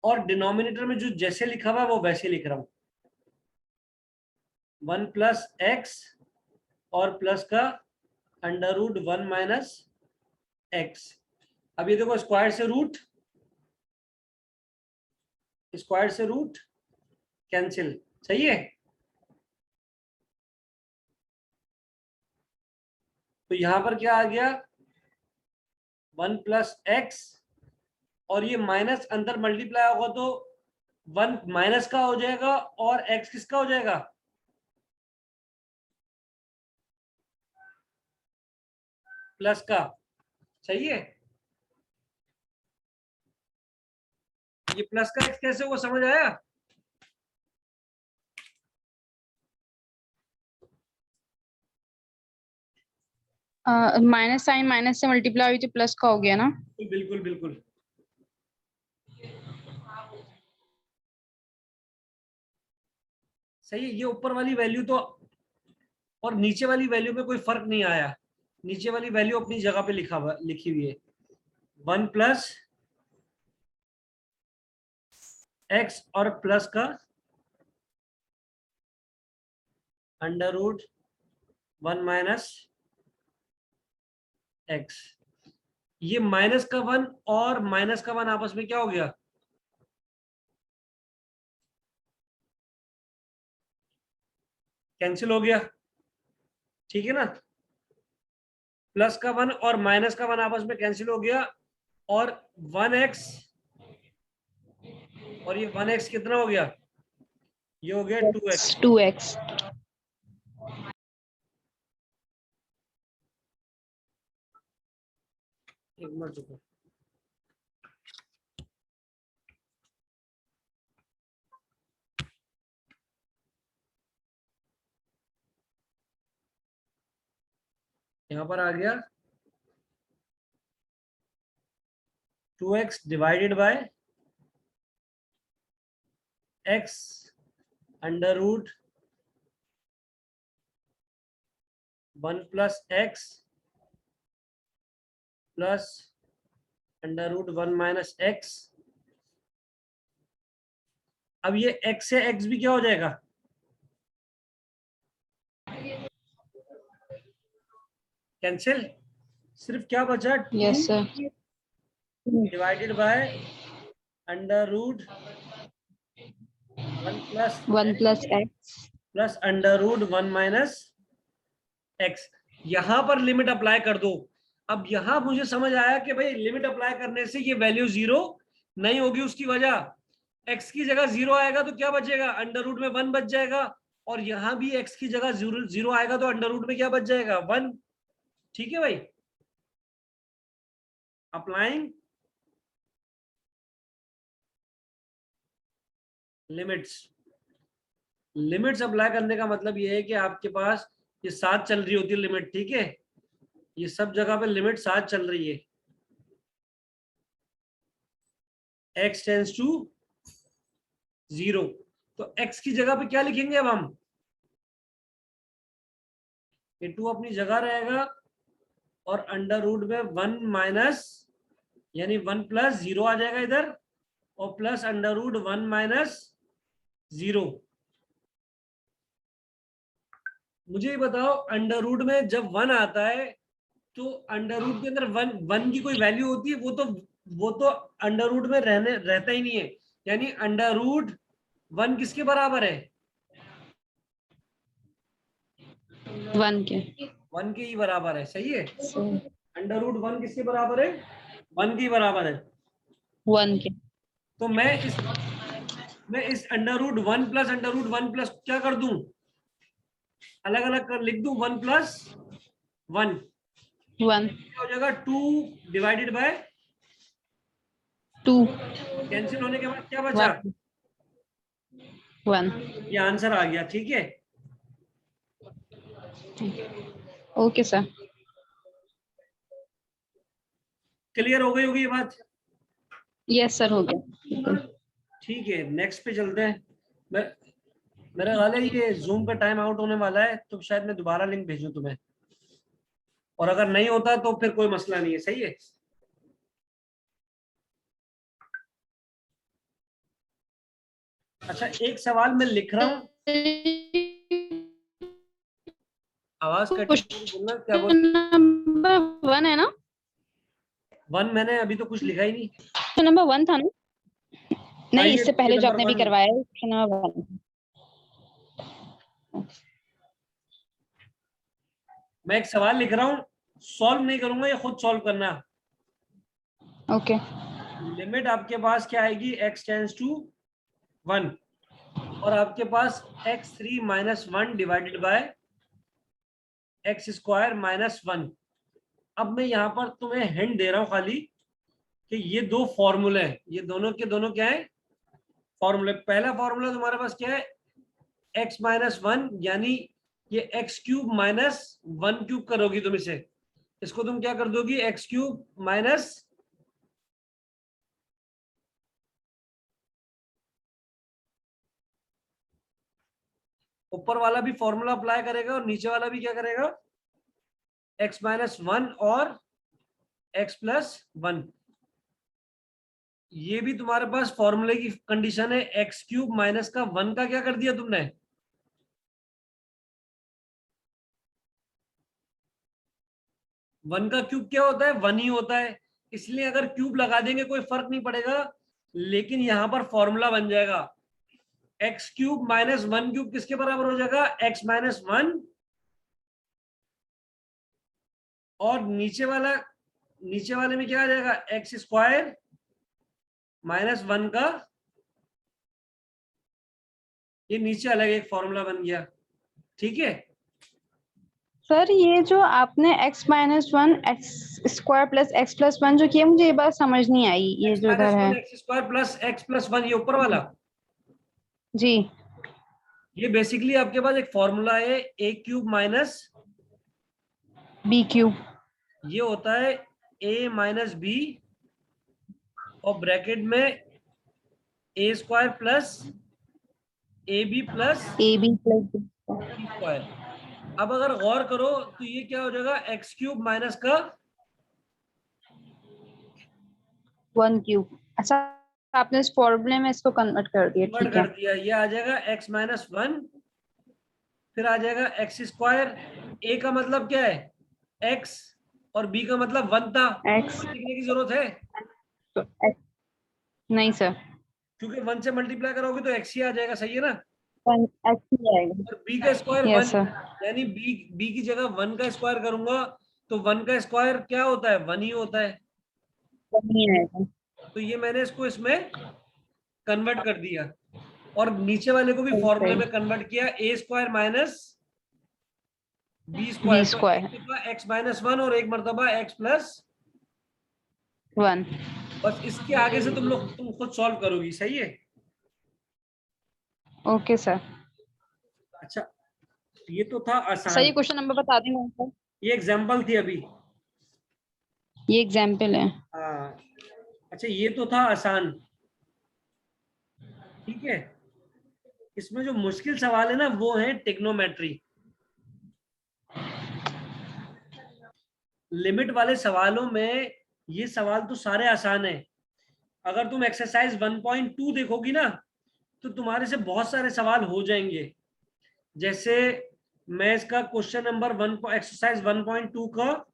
Speaker 1: और डिनोमिनेटर में जो जैसे लिखा हुआ है वो वैसे लिख रहा हूं। 1 प्लस एक्स और प्लस का अंडर रूट 1 माइनस एक्स। अब ये देखो, स्क्वायर से रूट, स्क्वायर से रूट कैंसिल, सही है। तो यहां पर क्या आ गया? 1 प्लस एक्स, और ये माइनस अंदर मल्टीप्लाई होगा तो 1 माइनस का हो जाएगा और x किसका हो जाएगा? प्लस का, सही है। ये प्लस का x कैसे होगा, समझ आया?
Speaker 2: माइनस साइन माइनस से मल्टीप्लाई हुई तो प्लस का हो गया ना।
Speaker 1: बिल्कुल बिल्कुल। सही है। ये ऊपर वाली वैल्यू तो और नीचे वाली वैल्यू में कोई फर्क नहीं आया, नीचे वाली वैल्यू अपनी जगह पे लिखी हुई है। 1 प्लस एक्स और प्लस का अंडर रूट 1 माइनस एक्स। ये माइनस का 1 और माइनस का 1 आपस में क्या हो गया? कैंसिल हो गया, ठीक है ना। प्लस का 1 और माइनस का 1 आपस में कैंसिल हो गया, और 1x, और ये 1x कितना हो गया? ये हो गया 2x।
Speaker 2: 2x।
Speaker 1: एक मिनट रुको, यहां पर आ गया 2x divided by x under root 1 plus X plus under root 1 minus X. अब ये x से x भी क्या हो जाएगा? कैंसिल। सिर्फ क्या बचा? 2
Speaker 2: yes sir.
Speaker 1: Divided by under root 1 plus
Speaker 2: 1 plus X
Speaker 1: plus under root 1 minus X. यहां पर लिमिट अप्लाई कर दो। अब यहां मुझे समझ आया कि भाई लिमिट अप्लाई करने से ये वैल्यू जीरो नहीं होगी। उसकी वजह, एक्स की जगह जीरो आएगा तो क्या बचेगा? अंडर रूट में 1 बच जाएगा, और यहां भी एक्स की जगह जीरो आएगा तो अंडर रूट में क्या बच जाएगा? 1। ठीक है भाई, अप्लाइंग लिमिट्स। लिमिट्स अप्लाई करने का मतलब ये है कि आपके पास ये 7 चल रही होती है लिमिट, ठीक है, ये सब जगह पे लिमिट 7 चल रही है। x टेंस टू 0, तो x की जगह पे क्या लिखेंगे अब हम, ये 2 अपनी जगह रहेगा और अंडर रूट में 1 माइनस यानी 1 प्लस 0 आ जाएगा इधर, और प्लस अंडर रूट 1 माइनस 0। मुझे ये बताओ, अंडर रूट में जब 1 आता है तो अंडर रूट के अंदर 1 की कोई वैल्यू होती है, वो तो अंडर रूट में रहता ही नहीं है, यानी अंडर रूट 1 किसके बराबर है,
Speaker 2: 1 के
Speaker 1: 1 के ही बराबर है, सही है। अंडर रूट 1 किसके बराबर है, 1 के ही बराबर है।
Speaker 2: 1 के,
Speaker 1: तो मैं इस under root 1 plus under root 1 plus क्या कर दूं, अलग अलग कर लिख दूं, 1 प्लस 1 क्या हो जाएगा, 2 डिवाइडेड बाय
Speaker 2: 2,
Speaker 1: कैंसिल होने के बाद क्या बचा,
Speaker 2: 1।
Speaker 1: ये आंसर आ गया, ठीक है।
Speaker 2: Okay sir.
Speaker 1: क्लियर हो गई होगी ये बात।
Speaker 2: यस सर, हो गया।
Speaker 1: ठीक है, नेक्स्ट पे चलते हैं। मेरा ख्याल है ये जूम का टाइम आउट होने वाला है, तो शायद मैं दोबारा लिंक भेजूं तुम्हें, और अगर नहीं होता तो फिर कोई मसला नहीं है, सही है। अच्छा, एक सवाल मैं लिख रहा हूँ, आवाज कट बोलना, क्या बोल,
Speaker 2: नंबर 1 है ना,
Speaker 1: 1 मैंने अभी तो कुछ लिखा ही नहीं।
Speaker 2: तो नंबर 1 था ना, नहीं इससे
Speaker 1: ये
Speaker 2: पहले जो
Speaker 1: नंबर
Speaker 2: आपने भी
Speaker 1: 1,
Speaker 2: करवाया है क्वेश्चन नंबर 1।
Speaker 1: मैं एक सवाल लिख रहा हूँ, सॉल्व नहीं करूंगा, ये खुद सॉल्व करना।
Speaker 2: ओके।
Speaker 1: लिमिट आपके पास क्या आएगी, x टेंस टू 1, और आपके पास x3 minus 1 divided bye x square minus 1। अब मैं यहाँ पर तुम्हें हिंट दे रहा हूँ खाली कि ये दो फॉर्मूले हैं, ये दोनों के दोनों क्या है, फॉर्मूले। पहला फॉर्मूला तुम्हारे पास क्या है, x माइनस 1, यानी ये x क्यूब माइनस 1 क्यूब करोगी तुम इसे, इसको तुम क्या कर दोगी, x क्यूब माइनस, ऊपर वाला भी फॉर्मूला अप्लाई करेगा और नीचे वाला भी क्या करेगा, x माइनस 1 और x प्लस 1। ये भी तुम्हारे पास फॉर्मूले की कंडीशन है, एक्स क्यूब माइनस का 1 का क्या कर दिया तुमने, 1 का क्यूब क्या होता है, 1 ही होता है, इसलिए अगर क्यूब लगा देंगे कोई फर्क नहीं पड़ेगा, लेकिन यहां पर फॉर्मूला बन जाएगा एक्स क्यूब माइनस 1 क्यूब किसके बराबर हो जाएगा, एक्स माइनस 1, और नीचे वाले में क्या आ जाएगा, एक्स स्क्वायर माइनस 1 का, ये नीचे अलग एक फॉर्मूला बन गया, ठीक है।
Speaker 2: सर ये जो आपने x minus 1 x square plus X plus 1 जो किया, मुझे ये बात समझ नहीं आई, ये
Speaker 1: एक्स
Speaker 2: जो
Speaker 1: माइनस
Speaker 2: इधर है।
Speaker 1: 1 x square plus X plus 1, ये ऊपर वाला,
Speaker 2: जी।
Speaker 1: ये बेसिकली आपके पास एक फॉर्मूला है, a cube minus
Speaker 2: b cube,
Speaker 1: ये होता है a माइनस बी, और ब्रैकेट में a square plus a b plus
Speaker 2: a b plus b
Speaker 1: c square. अब अगर गौर करो तो ये क्या हो जाएगा, एक्स क्यूब माइनस का
Speaker 2: 1 क्यूब। अच्छा, आपने इस फॉर्मूले में इसको कन्वर्ट कर दिया,
Speaker 1: कन्वर्ट
Speaker 2: ठीक है।
Speaker 1: कर दिया, ये आ जाएगा एक्स माइनस 1, फिर आ जाएगा एक्स स्क्वायर, ए का मतलब क्या है एक्स, और बी का मतलब 1 था,
Speaker 2: एक्स
Speaker 1: लिखने की जरूरत है,
Speaker 2: तो एक्स, नहीं सर,
Speaker 1: क्योंकि 1 से मल्टीप्लाई करोगे तो एक्स ही आ जाएगा, सही है ना,
Speaker 2: एक्स ही आएगा।
Speaker 1: और बी का स्क्वायर 1,
Speaker 2: यस सर।
Speaker 1: यानी बी की जगह 1 का स्क्वायर करूंगा तो 1 का स्क्वायर क्या होता है, 1 ही होता है,
Speaker 2: नहीं आएगा।
Speaker 1: तो ये मैंने इसको इसमें कन्वर्ट कर दिया, और नीचे वाले को भी
Speaker 2: ओके।
Speaker 1: फॉर्मूले में कन्वर्ट किया, a square minus b
Speaker 2: b
Speaker 1: square, तो एक
Speaker 2: स्क्वायर।
Speaker 1: मरतबा एक्स माइनस 1 और एक मरतबा एक्स प्लस
Speaker 2: 1।
Speaker 1: बस इसके आगे से तुम खुद सॉल्व करोगी, सही है?
Speaker 2: Okay sir.
Speaker 1: अच्छा, ये तो था
Speaker 2: सही
Speaker 1: आसान,
Speaker 2: क्वेश्चन नंबर बता देंगे सर।
Speaker 1: ये एग्जाम्पल थी अभी।
Speaker 2: ये एग्जाम्पल है।
Speaker 1: हाँ, अच्छा ये तो था आसान, ठीक है। इसमें जो मुश्किल सवाल है ना वो है टिग्नोमेट्री। लिमिट वाले सवालों में ये सवाल तो सारे आसान है। अगर तुम एक्सरसाइज 1.2 देखोगी ना तो तुम्हारे से बहुत सारे सवाल हो जाएंगे। जैसे मैं इसका क्वेश्चन नंबर 1 एक्सरसाइज 1.2 का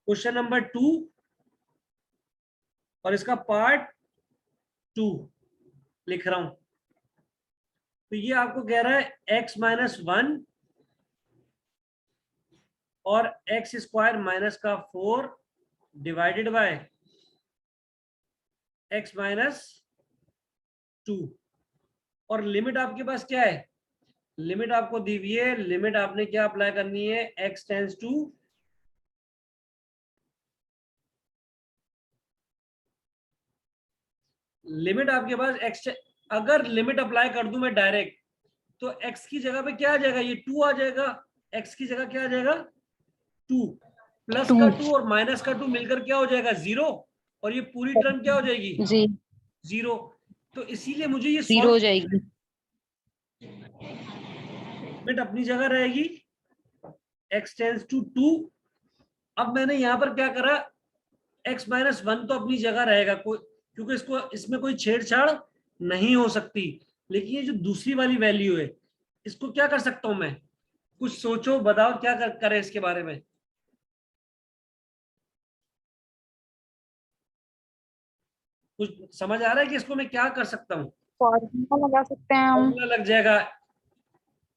Speaker 1: क्वेश्चन नंबर 2 और इसका पार्ट 2 लिख रहा हूं। तो ये आपको कह रहा है x-1 और एक्स स्क्वायर माइनस का 4 डिवाइडेड बाय x-2। और लिमिट आपके पास क्या है? लिमिट आपको दी हुई है, लिमिट आपने क्या अप्लाई करनी है? x टेंड्स टू, लिमिट आपके पास x, अगर लिमिट अप्लाई कर दूं मैं डायरेक्ट तो x की जगह पे क्या आ जाएगा? ये 2 आ जाएगा। x की जगह क्या आ जाएगा? 2। प्लस
Speaker 2: 2।
Speaker 1: का 2 और माइनस का 2 मिलकर क्या हो जाएगा? 0। और ये पूरी टर्म क्या हो जाएगी?
Speaker 2: जी
Speaker 1: 0। तो इसीलिए मुझे ये
Speaker 2: 0
Speaker 1: सॉल्व,
Speaker 2: हो जाएगी।
Speaker 1: लिमिट अपनी जगह रहेगी, x टेंड्स टू 2। अब मैंने यहां पर क्या करा, x-1 तो अपनी जगह रहेगा, कोई, क्योंकि इसको इसमें कोई छेड़छाड़ नहीं हो सकती। लेकिन ये जो दूसरी वाली वैल्यू है इसको क्या कर सकता हूं मैं? कुछ सोचो, बताओ क्या करें इसके बारे में। कुछ समझ आ रहा है कि इसको मैं क्या कर सकता हूँ?
Speaker 2: फॉर्मूला लगा सकते हैं हम।
Speaker 1: फॉर्मूला लग जाएगा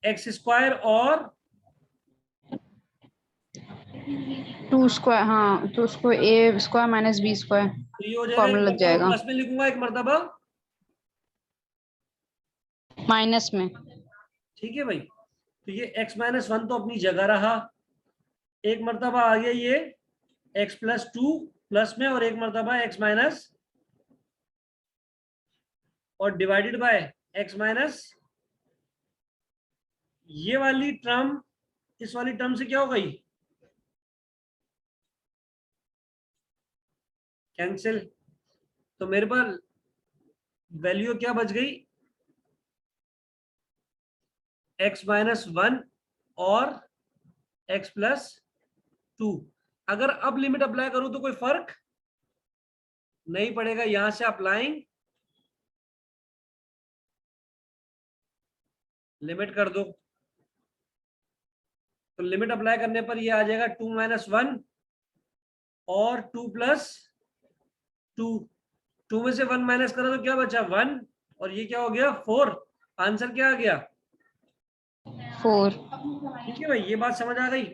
Speaker 1: एक्स स्क्वायर और
Speaker 2: 2 स्क्वायर, हाँ 2 स्क्वायर ए स्क्वायर माइनस बी स्क्वायर।
Speaker 1: तो ये हो जाएगा, एक
Speaker 2: फॉर्मूला लग
Speaker 1: मरतबा
Speaker 2: जाएगा
Speaker 1: प्लस में लिखूंगा, एक मरतबा
Speaker 2: माइनस में।
Speaker 1: ठीक है भाई। तो ये x-1 तो अपनी जगह रहा, एक मरतबा आ गया ये x+2 प्लस में, और एक मरतबा x- और डिवाइडेड बाय x-, ये वाली टर्म इस वाली टर्म से क्या हो गई? कैंसिल। तो मेरे पास वैल्यू क्या बच गई? x-1 और x+2। अगर अब लिमिट अप्लाई करूं तो कोई फर्क नहीं पड़ेगा, यहां से अप्लाइंग लिमिट कर दो। तो लिमिट अप्लाई करने पर ये आ जाएगा 2-1 और 2+2। 2 में से 1 माइनस करो तो क्या बचा? 1। और ये क्या हो गया? 4। आंसर क्या आ गया?
Speaker 2: 4।
Speaker 1: ठीक है भाई, ये बात समझ आ गई।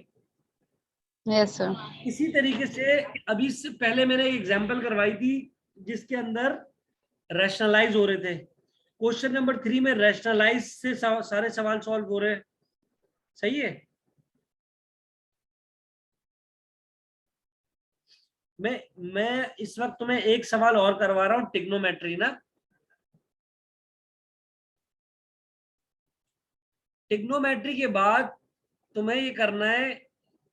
Speaker 2: Yes sir.
Speaker 1: इसी तरीके से अभी से पहले मैंने एक एग्जांपल करवाई थी जिसके अंदर रैशनलाइज हो रहे थे। क्वेश्चन नंबर 3 में रैशनलाइज से सारे सवाल सॉल्व हो रहे हैं, सही है। मैं इस वक्त तुम्हें एक सवाल और करवा रहा हूं, टिग्नोमेट्री ना। टिग्नोमेट्री के बाद तुम्हें ये करना है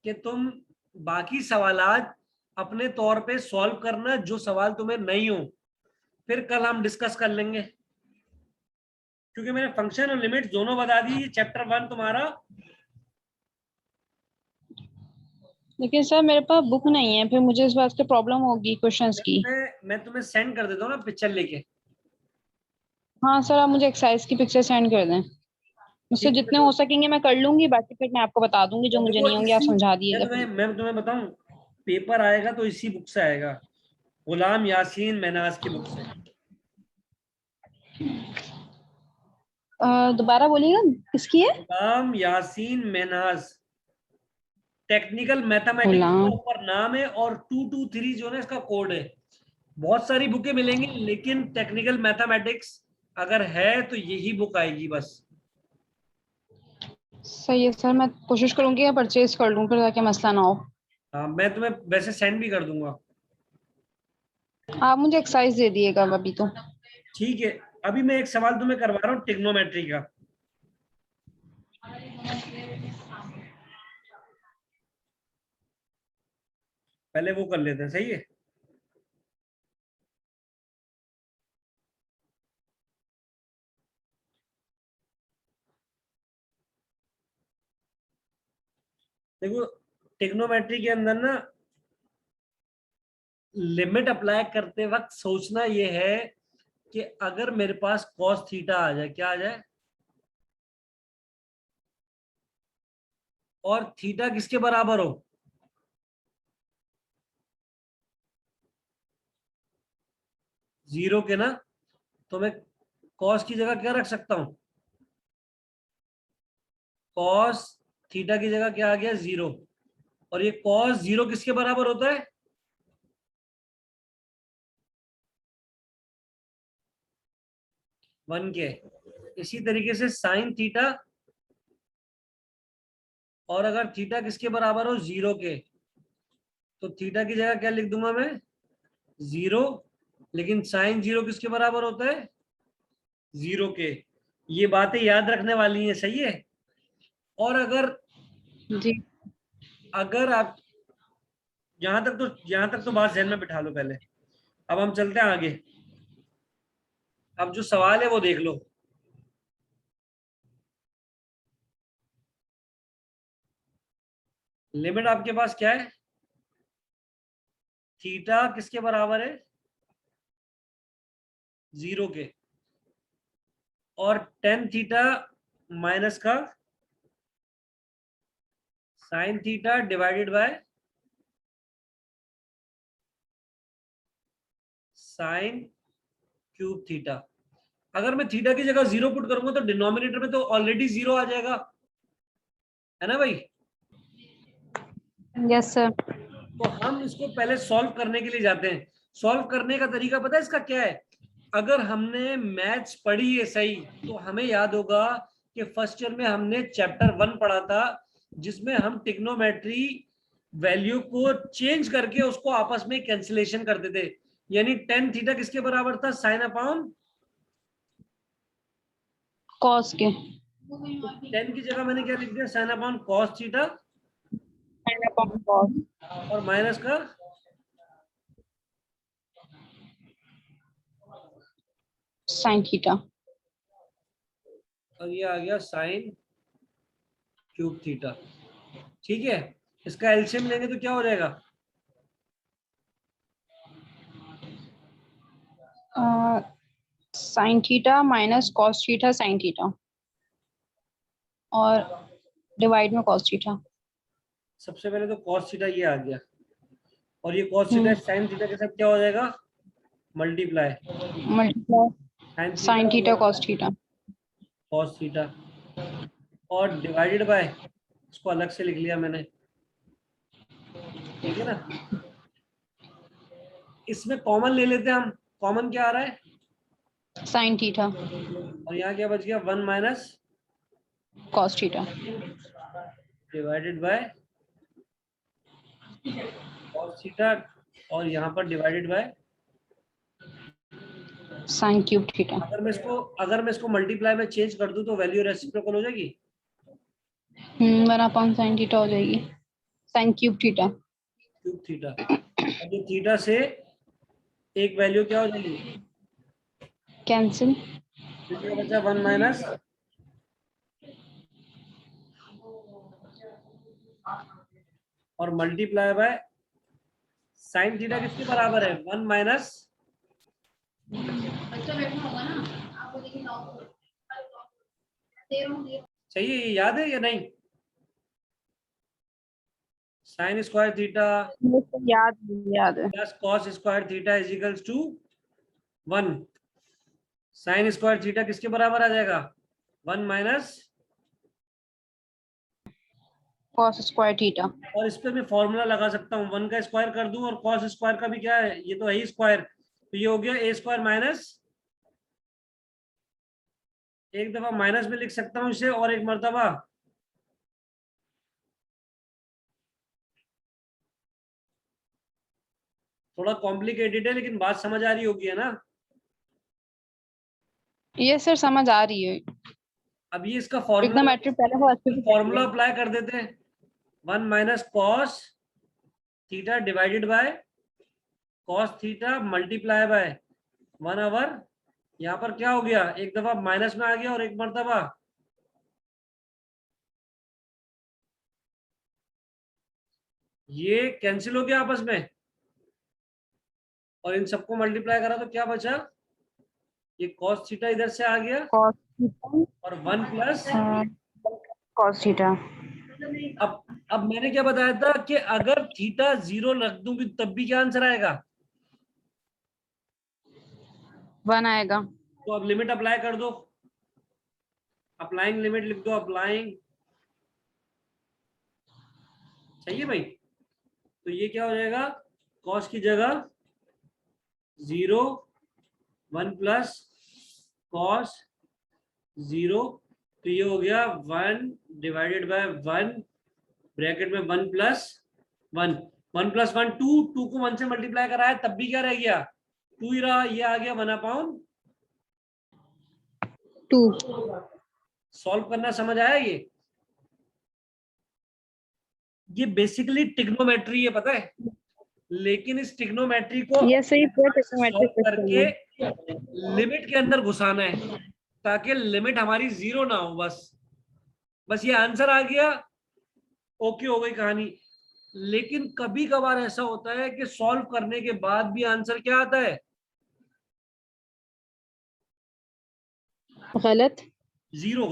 Speaker 1: कि तुम बाकी सवालात अपने तौर पे सॉल्व करना, जो सवाल तुम्हें नहीं हो फिर कल हम डिस्कस कर लेंगे। क्योंकि मैंने फंक्शन और लिमिट दोनों बता दी, चैप्टर 1 तुम्हारा।
Speaker 2: लेकिन सर मेरे पास बुक नहीं है, फिर मुझे इस बात की प्रॉब्लम होगी क्वेश्चंस की।
Speaker 1: मैं तुम्हें सेंड कर देता हूँ ना पिक्चर लेके।
Speaker 2: हाँ सर, आप मुझे एक्सरसाइज की पिक्चर सेंड कर दें। मुझसे
Speaker 1: ठीक है
Speaker 2: जितने
Speaker 1: तो
Speaker 2: हो सकेंगे मैं कर लूंगी, बाकी फिर मैं आपको बता दूंगी, जो मुझे
Speaker 1: देखो,
Speaker 2: नहीं होंगे आप
Speaker 1: इसी
Speaker 2: समझा दिएगा फिर।
Speaker 1: मैं तुम्हें बताऊं, पेपर आएगा तो इसी बुक से आएगा, गुलाम यासीन मेनाज की बुक से।
Speaker 2: दोबारा बोलिएगा, किसकी है?
Speaker 1: गुलाम यासीन मेनाज, टेक्निकल मैथमेटिक्स
Speaker 2: गुलाम।
Speaker 1: का ऊपर नाम है, और 223 जो है इसका कोड है। बहुत सारी बुकें मिलेंगी लेकिन टेक्निकल मैथमेटिक्स अगर है तो यही बुक आएगी बस।
Speaker 2: सही है सर, मैं कोशिश करूंगी परचेज कर लूं फिर, ताकि मसला ना हो।
Speaker 1: हाँ, मैं तुम्हें वैसे सेंड भी कर दूंगा।
Speaker 2: आप मुझे एक्सरसाइज दे दिएगा अभी तो।
Speaker 1: ठीक है, अभी मैं एक सवाल तुम्हें करवा रहा हूँ ट्रिग्नोमेट्री का। पहले वो कर लेते हैं, सही है। देखो, ट्रिग्नोमेट्री के अंदर ना लिमिट अप्लाई करते वक्त सोचना ये है कि अगर मेरे पास कॉस थीटा आ जाए, क्या आ जाए, और थीटा किसके बराबर हो, जीरो के ना, तो मैं कॉस की जगह क्या रख सकता हूं, कॉस थीटा की जगह क्या आ गया, जीरो। और ये कॉस जीरो किसके बराबर होता है, वन के। इसी तरीके से साइन थीटा, और अगर थीटा किसके बराबर हो, जीरो के, तो थीटा की जगह क्या लिख दूंगा मैं, जीरो। लेकिन साइन जीरो किसके बराबर होता है, जीरो के। ये बातें याद रखने वाली हैं, सही है। और अगर
Speaker 2: जी।
Speaker 1: अगर आप यहां तक तो बात ध्यान में बिठा लो पहले। अब हम चलते हैं आगे। अब जो सवाल है वो देख लो। लिमिट आपके पास क्या है, थीटा किसके बराबर है, जीरो के, और टेन थीटा माइनस का sine theta divided by sine cube theta. अगर मैं थीटा की जगह जीरो पुट करूंगा तो डिनोमिनेटर में तो ऑलरेडी जीरो आ जाएगा, है ना भाई।
Speaker 2: Yes sir.
Speaker 1: तो हम इसको पहले सॉल्व करने के लिए जाते हैं। सॉल्व करने का तरीका पता है इसका क्या है, अगर हमने मैथ्स पढ़ी है सही, तो हमें याद होगा कि फर्स्ट ईयर में हमने चैप्टर 1 पढ़ा था, जिसमें हम ट्रिग्नोमेट्री वैल्यू को चेंज करके उसको आपस में कैंसिलेशन करते थे। यानी टेन थीटा किसके बराबर था, साइन अपॉन,
Speaker 2: कॉस के।
Speaker 1: तो टेन की जगह मैंने क्या लिख दिया, sine upon cos theta,
Speaker 2: sine upon cos
Speaker 1: और माइनस का,
Speaker 2: साइन थीटा।
Speaker 1: और ये आ गया साइन क्यूब थीटा। ठीक है, इसका एलसीएम लेंगे तो क्या हो जाएगा,
Speaker 2: sine theta minus cos theta sine theta और डिवाइड में कॉस थीटा।
Speaker 1: सबसे पहले तो कॉस थीटा ये आ गया, और ये कॉस थीटा
Speaker 2: हम्म।
Speaker 1: साइन थीटा के साथ क्या हो जाएगा, multiply
Speaker 2: multiply
Speaker 1: sine theta
Speaker 2: sine
Speaker 1: हो
Speaker 2: थीटा
Speaker 1: गया
Speaker 2: कॉस थीटा।
Speaker 1: कॉस थीटा, और डिवाइडेड बाय, इसको अलग से लिख लिया मैंने, ठीक है ना। इसमें कॉमन ले लेते हैं हम, कॉमन क्या आ रहा है,
Speaker 2: साइन थीटा
Speaker 1: और यहाँ क्या बच गया, one minus
Speaker 2: cos theta
Speaker 1: divided by cos theta, और यहाँ पर divided by,
Speaker 2: sine cube theta.
Speaker 1: अगर मैं इसको मल्टीप्लाई में चेंज कर दूं तो वैल्यू रेसिप्रोकल हो जाएगी,
Speaker 2: वन अपॉन साइन थीटा हो जाएगी, sine cube theta.
Speaker 1: Cube theta. अब ये थीटा से एक वैल्यू क्या हो जाएगी,
Speaker 2: कैंसिल।
Speaker 1: फिर क्या बचा, वन माइनस, और मल्टीप्लाई बाय साइन थीटा किसके बराबर है, वन माइनस, चाहिए, ये याद है या नहीं, साइन स्क्वायर थीटा
Speaker 2: याद याद है।
Speaker 1: Plus cos square theta is equals to one. Sine square theta किसके बराबर आ जाएगा, one minus,
Speaker 2: cos square theta.
Speaker 1: और इस पे मैं फॉर्मूला लगा सकता हूँ, वन का स्क्वायर कर दूं, और कॉस स्क्वायर का भी क्या है, ये तो है ही स्क्वायर, तो ये हो गया ए स्क्वायर माइनस, एक दफा माइनस में लिख सकता हूँ इसे, और एक मर्तबा थोड़ा कॉम्प्लिकेटेड है लेकिन बात समझ आ रही होगी, है ना?
Speaker 2: ये सर समझ आ रही है,
Speaker 1: अब ये इसका फॉर्मूला,
Speaker 2: ट्रिग्नोमेट्री पहले बहुत अच्छे से पढ़
Speaker 1: फॉर्मूला
Speaker 2: लिया।
Speaker 1: अप्लाई कर देते हैं। 1 minus cos theta divided by cos theta multiply by 1/, यहाँ पर क्या हो गया, एक दफा माइनस में आ गया और एक मरतबा ये कैंसिल हो गया आपस में, और इन सबको मल्टीप्लाई करा तो क्या बचा, ये कॉस थीटा इधर से आ गया
Speaker 2: कॉस थीटा
Speaker 1: और 1 प्लस।
Speaker 2: Cos theta.
Speaker 1: अब मैंने क्या बताया था कि अगर थीटा 0 रख दूंगी तब भी क्या आंसर आएगा?
Speaker 2: 1 आएगा।
Speaker 1: तो अब लिमिट अप्लाई कर दो, अप्लाइंग लिमिट लिख दो, अप्लाइंग। सही है भाई? तो ये क्या हो जाएगा, कॉस की जगह 0, 1 प्लस कॉस 0, तो ये हो गया 1 डिवाइडेड बाय 1 ब्रैकेट में 1 प्लस 1, 1 प्लस 1 2, 2 को 1 से मल्टीप्लाई कराया तब भी क्या रह गया, 2 ही रहा, ये आ गया 1/2।
Speaker 2: 2।
Speaker 1: सॉल्व करना समझ आया? ये बेसिकली ट्रिग्नोमेट्री है, पता है, लेकिन इस ट्रिग्नोमेट्री को
Speaker 2: ये सही पूरा ट्रिग्नोमेट्री
Speaker 1: सॉल्व
Speaker 2: क्वेश्चन
Speaker 1: करके
Speaker 2: है।
Speaker 1: लिमिट के अंदर घुसाना है ताकि लिमिट हमारी 0 ना हो। बस बस ये आंसर आ गया, ओके हो गई कहानी। लेकिन कभी कभार ऐसा होता है कि सॉल्व करने के बाद भी आंसर क्या आता है,
Speaker 2: गलत।
Speaker 1: 0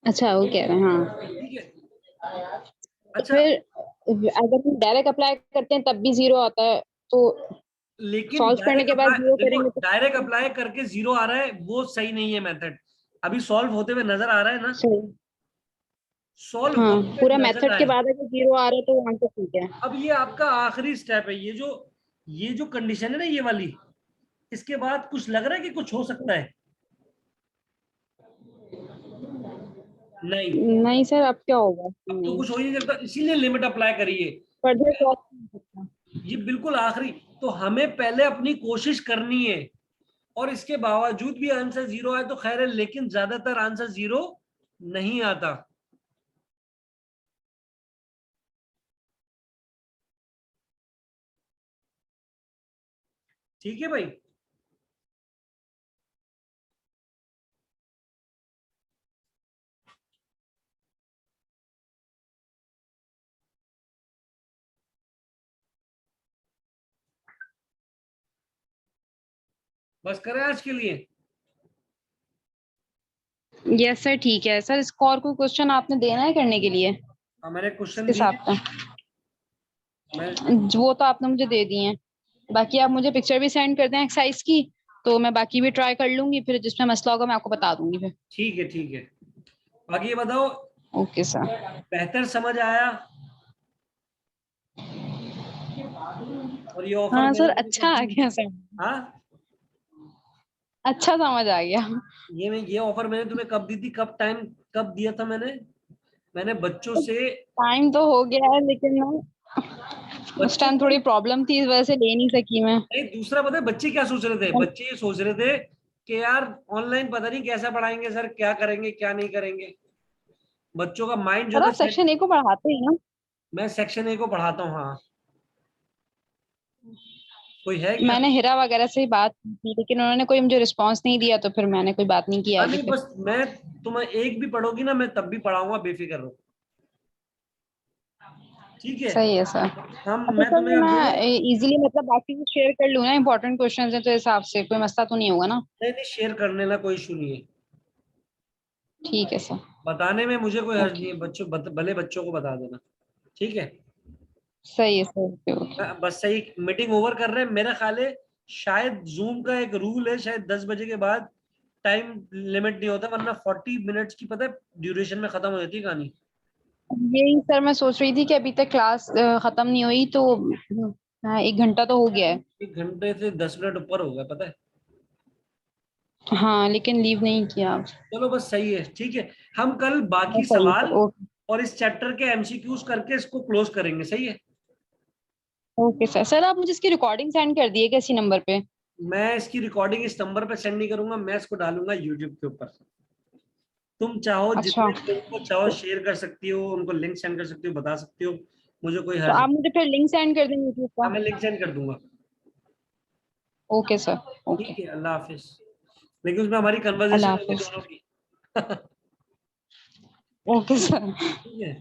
Speaker 2: अच्छा वो कह रहे हैं, हाँ।
Speaker 1: ठीक है।
Speaker 2: तो
Speaker 1: अच्छा,
Speaker 2: फिर अगर हम डायरेक्ट अप्लाई करते हैं तब भी 0 आता है, तो
Speaker 1: लेकिन
Speaker 2: सॉल्व करने
Speaker 1: डायरेक्ट
Speaker 2: के बाद
Speaker 1: अप्लाई,
Speaker 2: 0
Speaker 1: देखो
Speaker 2: करेंगे तो
Speaker 1: डायरेक्ट अप्लाई करके 0 आ रहा है वो सही नहीं है मेथड। अभी सॉल्व होते हुए नजर आ रहा है ना,
Speaker 2: सही।
Speaker 1: सॉल्व
Speaker 2: हाँ,
Speaker 1: होते हुए
Speaker 2: पूरा
Speaker 1: नजर
Speaker 2: मेथड के
Speaker 1: आए।
Speaker 2: बाद अगर 0 आ रहा है तो वहां से ठीक है।
Speaker 1: अब ये आपका आखिरी स्टेप है, ये जो कंडीशन है ना ये वाली, इसके बाद कुछ लग रहा है कि कुछ हो सकता है? नहीं,
Speaker 2: नहीं सर, अब क्या होगा?
Speaker 1: अब तो
Speaker 2: नहीं,
Speaker 1: कुछ हो ही नहीं सकता, इसीलिए लिमिट अप्लाई करिए।
Speaker 2: फर्दर सॉल्व नहीं हो सकता।
Speaker 1: ये बिल्कुल आखिरी, तो हमें पहले अपनी कोशिश करनी है, और इसके बावजूद भी आंसर 0 आए तो खैर है, लेकिन ज्यादातर आंसर 0 नहीं आता। ठीक है भाई? बस करें आज के लिए?
Speaker 2: यस सर, ठीक है सर। स्कोर को क्वेश्चन आपने देना है करने के लिए
Speaker 1: मैंने क्वेश्चन
Speaker 2: इसके
Speaker 1: दिए,
Speaker 2: साथ का?
Speaker 1: मैं
Speaker 2: वो तो आपने मुझे दे दिए हैं। बाकी आप मुझे पिक्चर भी सेंड कर दें एक्सरसाइज की, तो मैं बाकी भी ट्राई कर लूंगी, फिर जिसमें मसला होगा मैं आपको बता दूंगी फिर।
Speaker 1: ठीक है, ठीक है। बाकी ये बताओ,
Speaker 2: ओके सर।
Speaker 1: बेहतर समझ आया? और ये ऑफर
Speaker 2: हाँ
Speaker 1: मैंने
Speaker 2: सर,
Speaker 1: तुम्हें
Speaker 2: अच्छा
Speaker 1: कब
Speaker 2: आ
Speaker 1: दी?
Speaker 2: गया सर।
Speaker 1: हाँ,
Speaker 2: अच्छा समझ आ गया।
Speaker 1: ये ऑफर मैंने तुम्हें कब दी थी, कब टाइम कब दिया था मैंने? मैंने बच्चों से,
Speaker 2: टाइम तो हो गया है, लेकिन मैं उस
Speaker 1: बच्चे
Speaker 2: टाइम
Speaker 1: को,
Speaker 2: थोड़ी प्रॉब्लम थी, इस वजह से ले नहीं सकी मैं।
Speaker 1: नहीं दूसरा पता है बच्चे क्या सोच रहे थे, बच्चे ये सोच रहे थे कि यार ऑनलाइन पता नहीं कैसा पढ़ाएंगे सर, क्या करेंगे क्या नहीं करेंगे। बच्चों का माइंड जो
Speaker 2: और
Speaker 1: था
Speaker 2: आप
Speaker 1: सेट।
Speaker 2: सेक्शन ए को पढ़ाते हैं ना?
Speaker 1: मैं सेक्शन ए को पढ़ाता हूँ, हाँ। कोई है क्या?
Speaker 2: मैंने हिरा वगैरह से ही बात की थी, लेकिन उन्होंने कोई मुझे रिस्पांस नहीं दिया, तो फिर मैंने कोई बात नहीं की
Speaker 1: हाँ
Speaker 2: आगे
Speaker 1: नहीं,
Speaker 2: फिर।
Speaker 1: बस मैं, तुम्हें एक भी पढ़ोगी ना मैं तब भी पढ़ाऊंगा, बेफिक्र रहो। ठीक है।
Speaker 2: सही है सर।
Speaker 1: हम
Speaker 2: अच्छा
Speaker 1: मैं
Speaker 2: सर,
Speaker 1: तुम्हें अब जो है,
Speaker 2: मैं इजीली मतलब बाकी भी शेयर कर लूँ ना, इंपॉर्टेंट क्वेश्चंस हैं तो इस हिसाब से कोई मसला तो नहीं होगा ना?
Speaker 1: नहीं नहीं शेयर करने ना कोई इशू नहीं है,
Speaker 2: ठीक है सर।
Speaker 1: बताने में मुझे कोई हर्ज नहीं
Speaker 2: ओके।
Speaker 1: है, भले बच्चों को बता देना। ठीक है।
Speaker 2: सही है सर। Okay okay.
Speaker 1: बस सही, मीटिंग ओवर कर रहे हैं मेरा ख्याल है। शायद जूम का एक रूल है, शायद 10 बजे के बाद टाइम लिमिट नहीं होता, वरना 40 मिनट्स की पता है ड्यूरेशन में खत्म हो जाती है कहानी।
Speaker 2: यही सर मैं सोच रही थी कि अभी तक क्लास खत्म नहीं हुई, तो हाँ, 1 घंटा तो हो गया है।
Speaker 1: 1 घंटे से 10 मिनट ऊपर हो गया पता है।
Speaker 2: हाँ, लेकिन लीव नहीं किया आप।
Speaker 1: चलो बस सही है, ठीक है। हम कल बाकी
Speaker 2: सही है
Speaker 1: सवाल
Speaker 2: सर। ओके।
Speaker 1: और इस चैप्टर के एमसीक्यूज करके इसको क्लोज करेंगे, सही है?
Speaker 2: Okay sir. सर आप मुझे इसकी रिकॉर्डिंग सेंड कर दिए इसी नंबर पे?
Speaker 1: मैं इसकी रिकॉर्डिंग इस नंबर पे सेंड नहीं करूंगा, मैं इसको डालूंगा यूट्यूब के ऊपर। तुम चाहो
Speaker 2: अच्छा,
Speaker 1: जितने लोगों को चाहो शेयर कर सकती हो, उनको लिंक सेंड कर सकती हो, बता सकती हो, मुझे कोई
Speaker 2: तो
Speaker 1: हर्ज
Speaker 2: आप
Speaker 1: नहीं।
Speaker 2: मुझे फिर लिंक सेंड कर दें यूट्यूब
Speaker 1: हाँ,
Speaker 2: का?
Speaker 1: मैं लिंक सेंड कर दूंगा।
Speaker 2: ओके सर,
Speaker 1: ठीक
Speaker 2: ओके।
Speaker 1: है, अल्लाह हाफिज। लेकिन उसमें हमारी
Speaker 2: अल्लाह
Speaker 1: कन्वर्सेशन होगी
Speaker 2: हाफिज।
Speaker 1: दोनों की।
Speaker 2: Okay sir.
Speaker 1: ठीक है,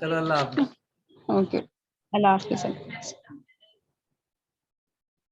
Speaker 1: चलो अल्लाह हाफिज।
Speaker 2: ओके, अल्लाह हाफिज सर।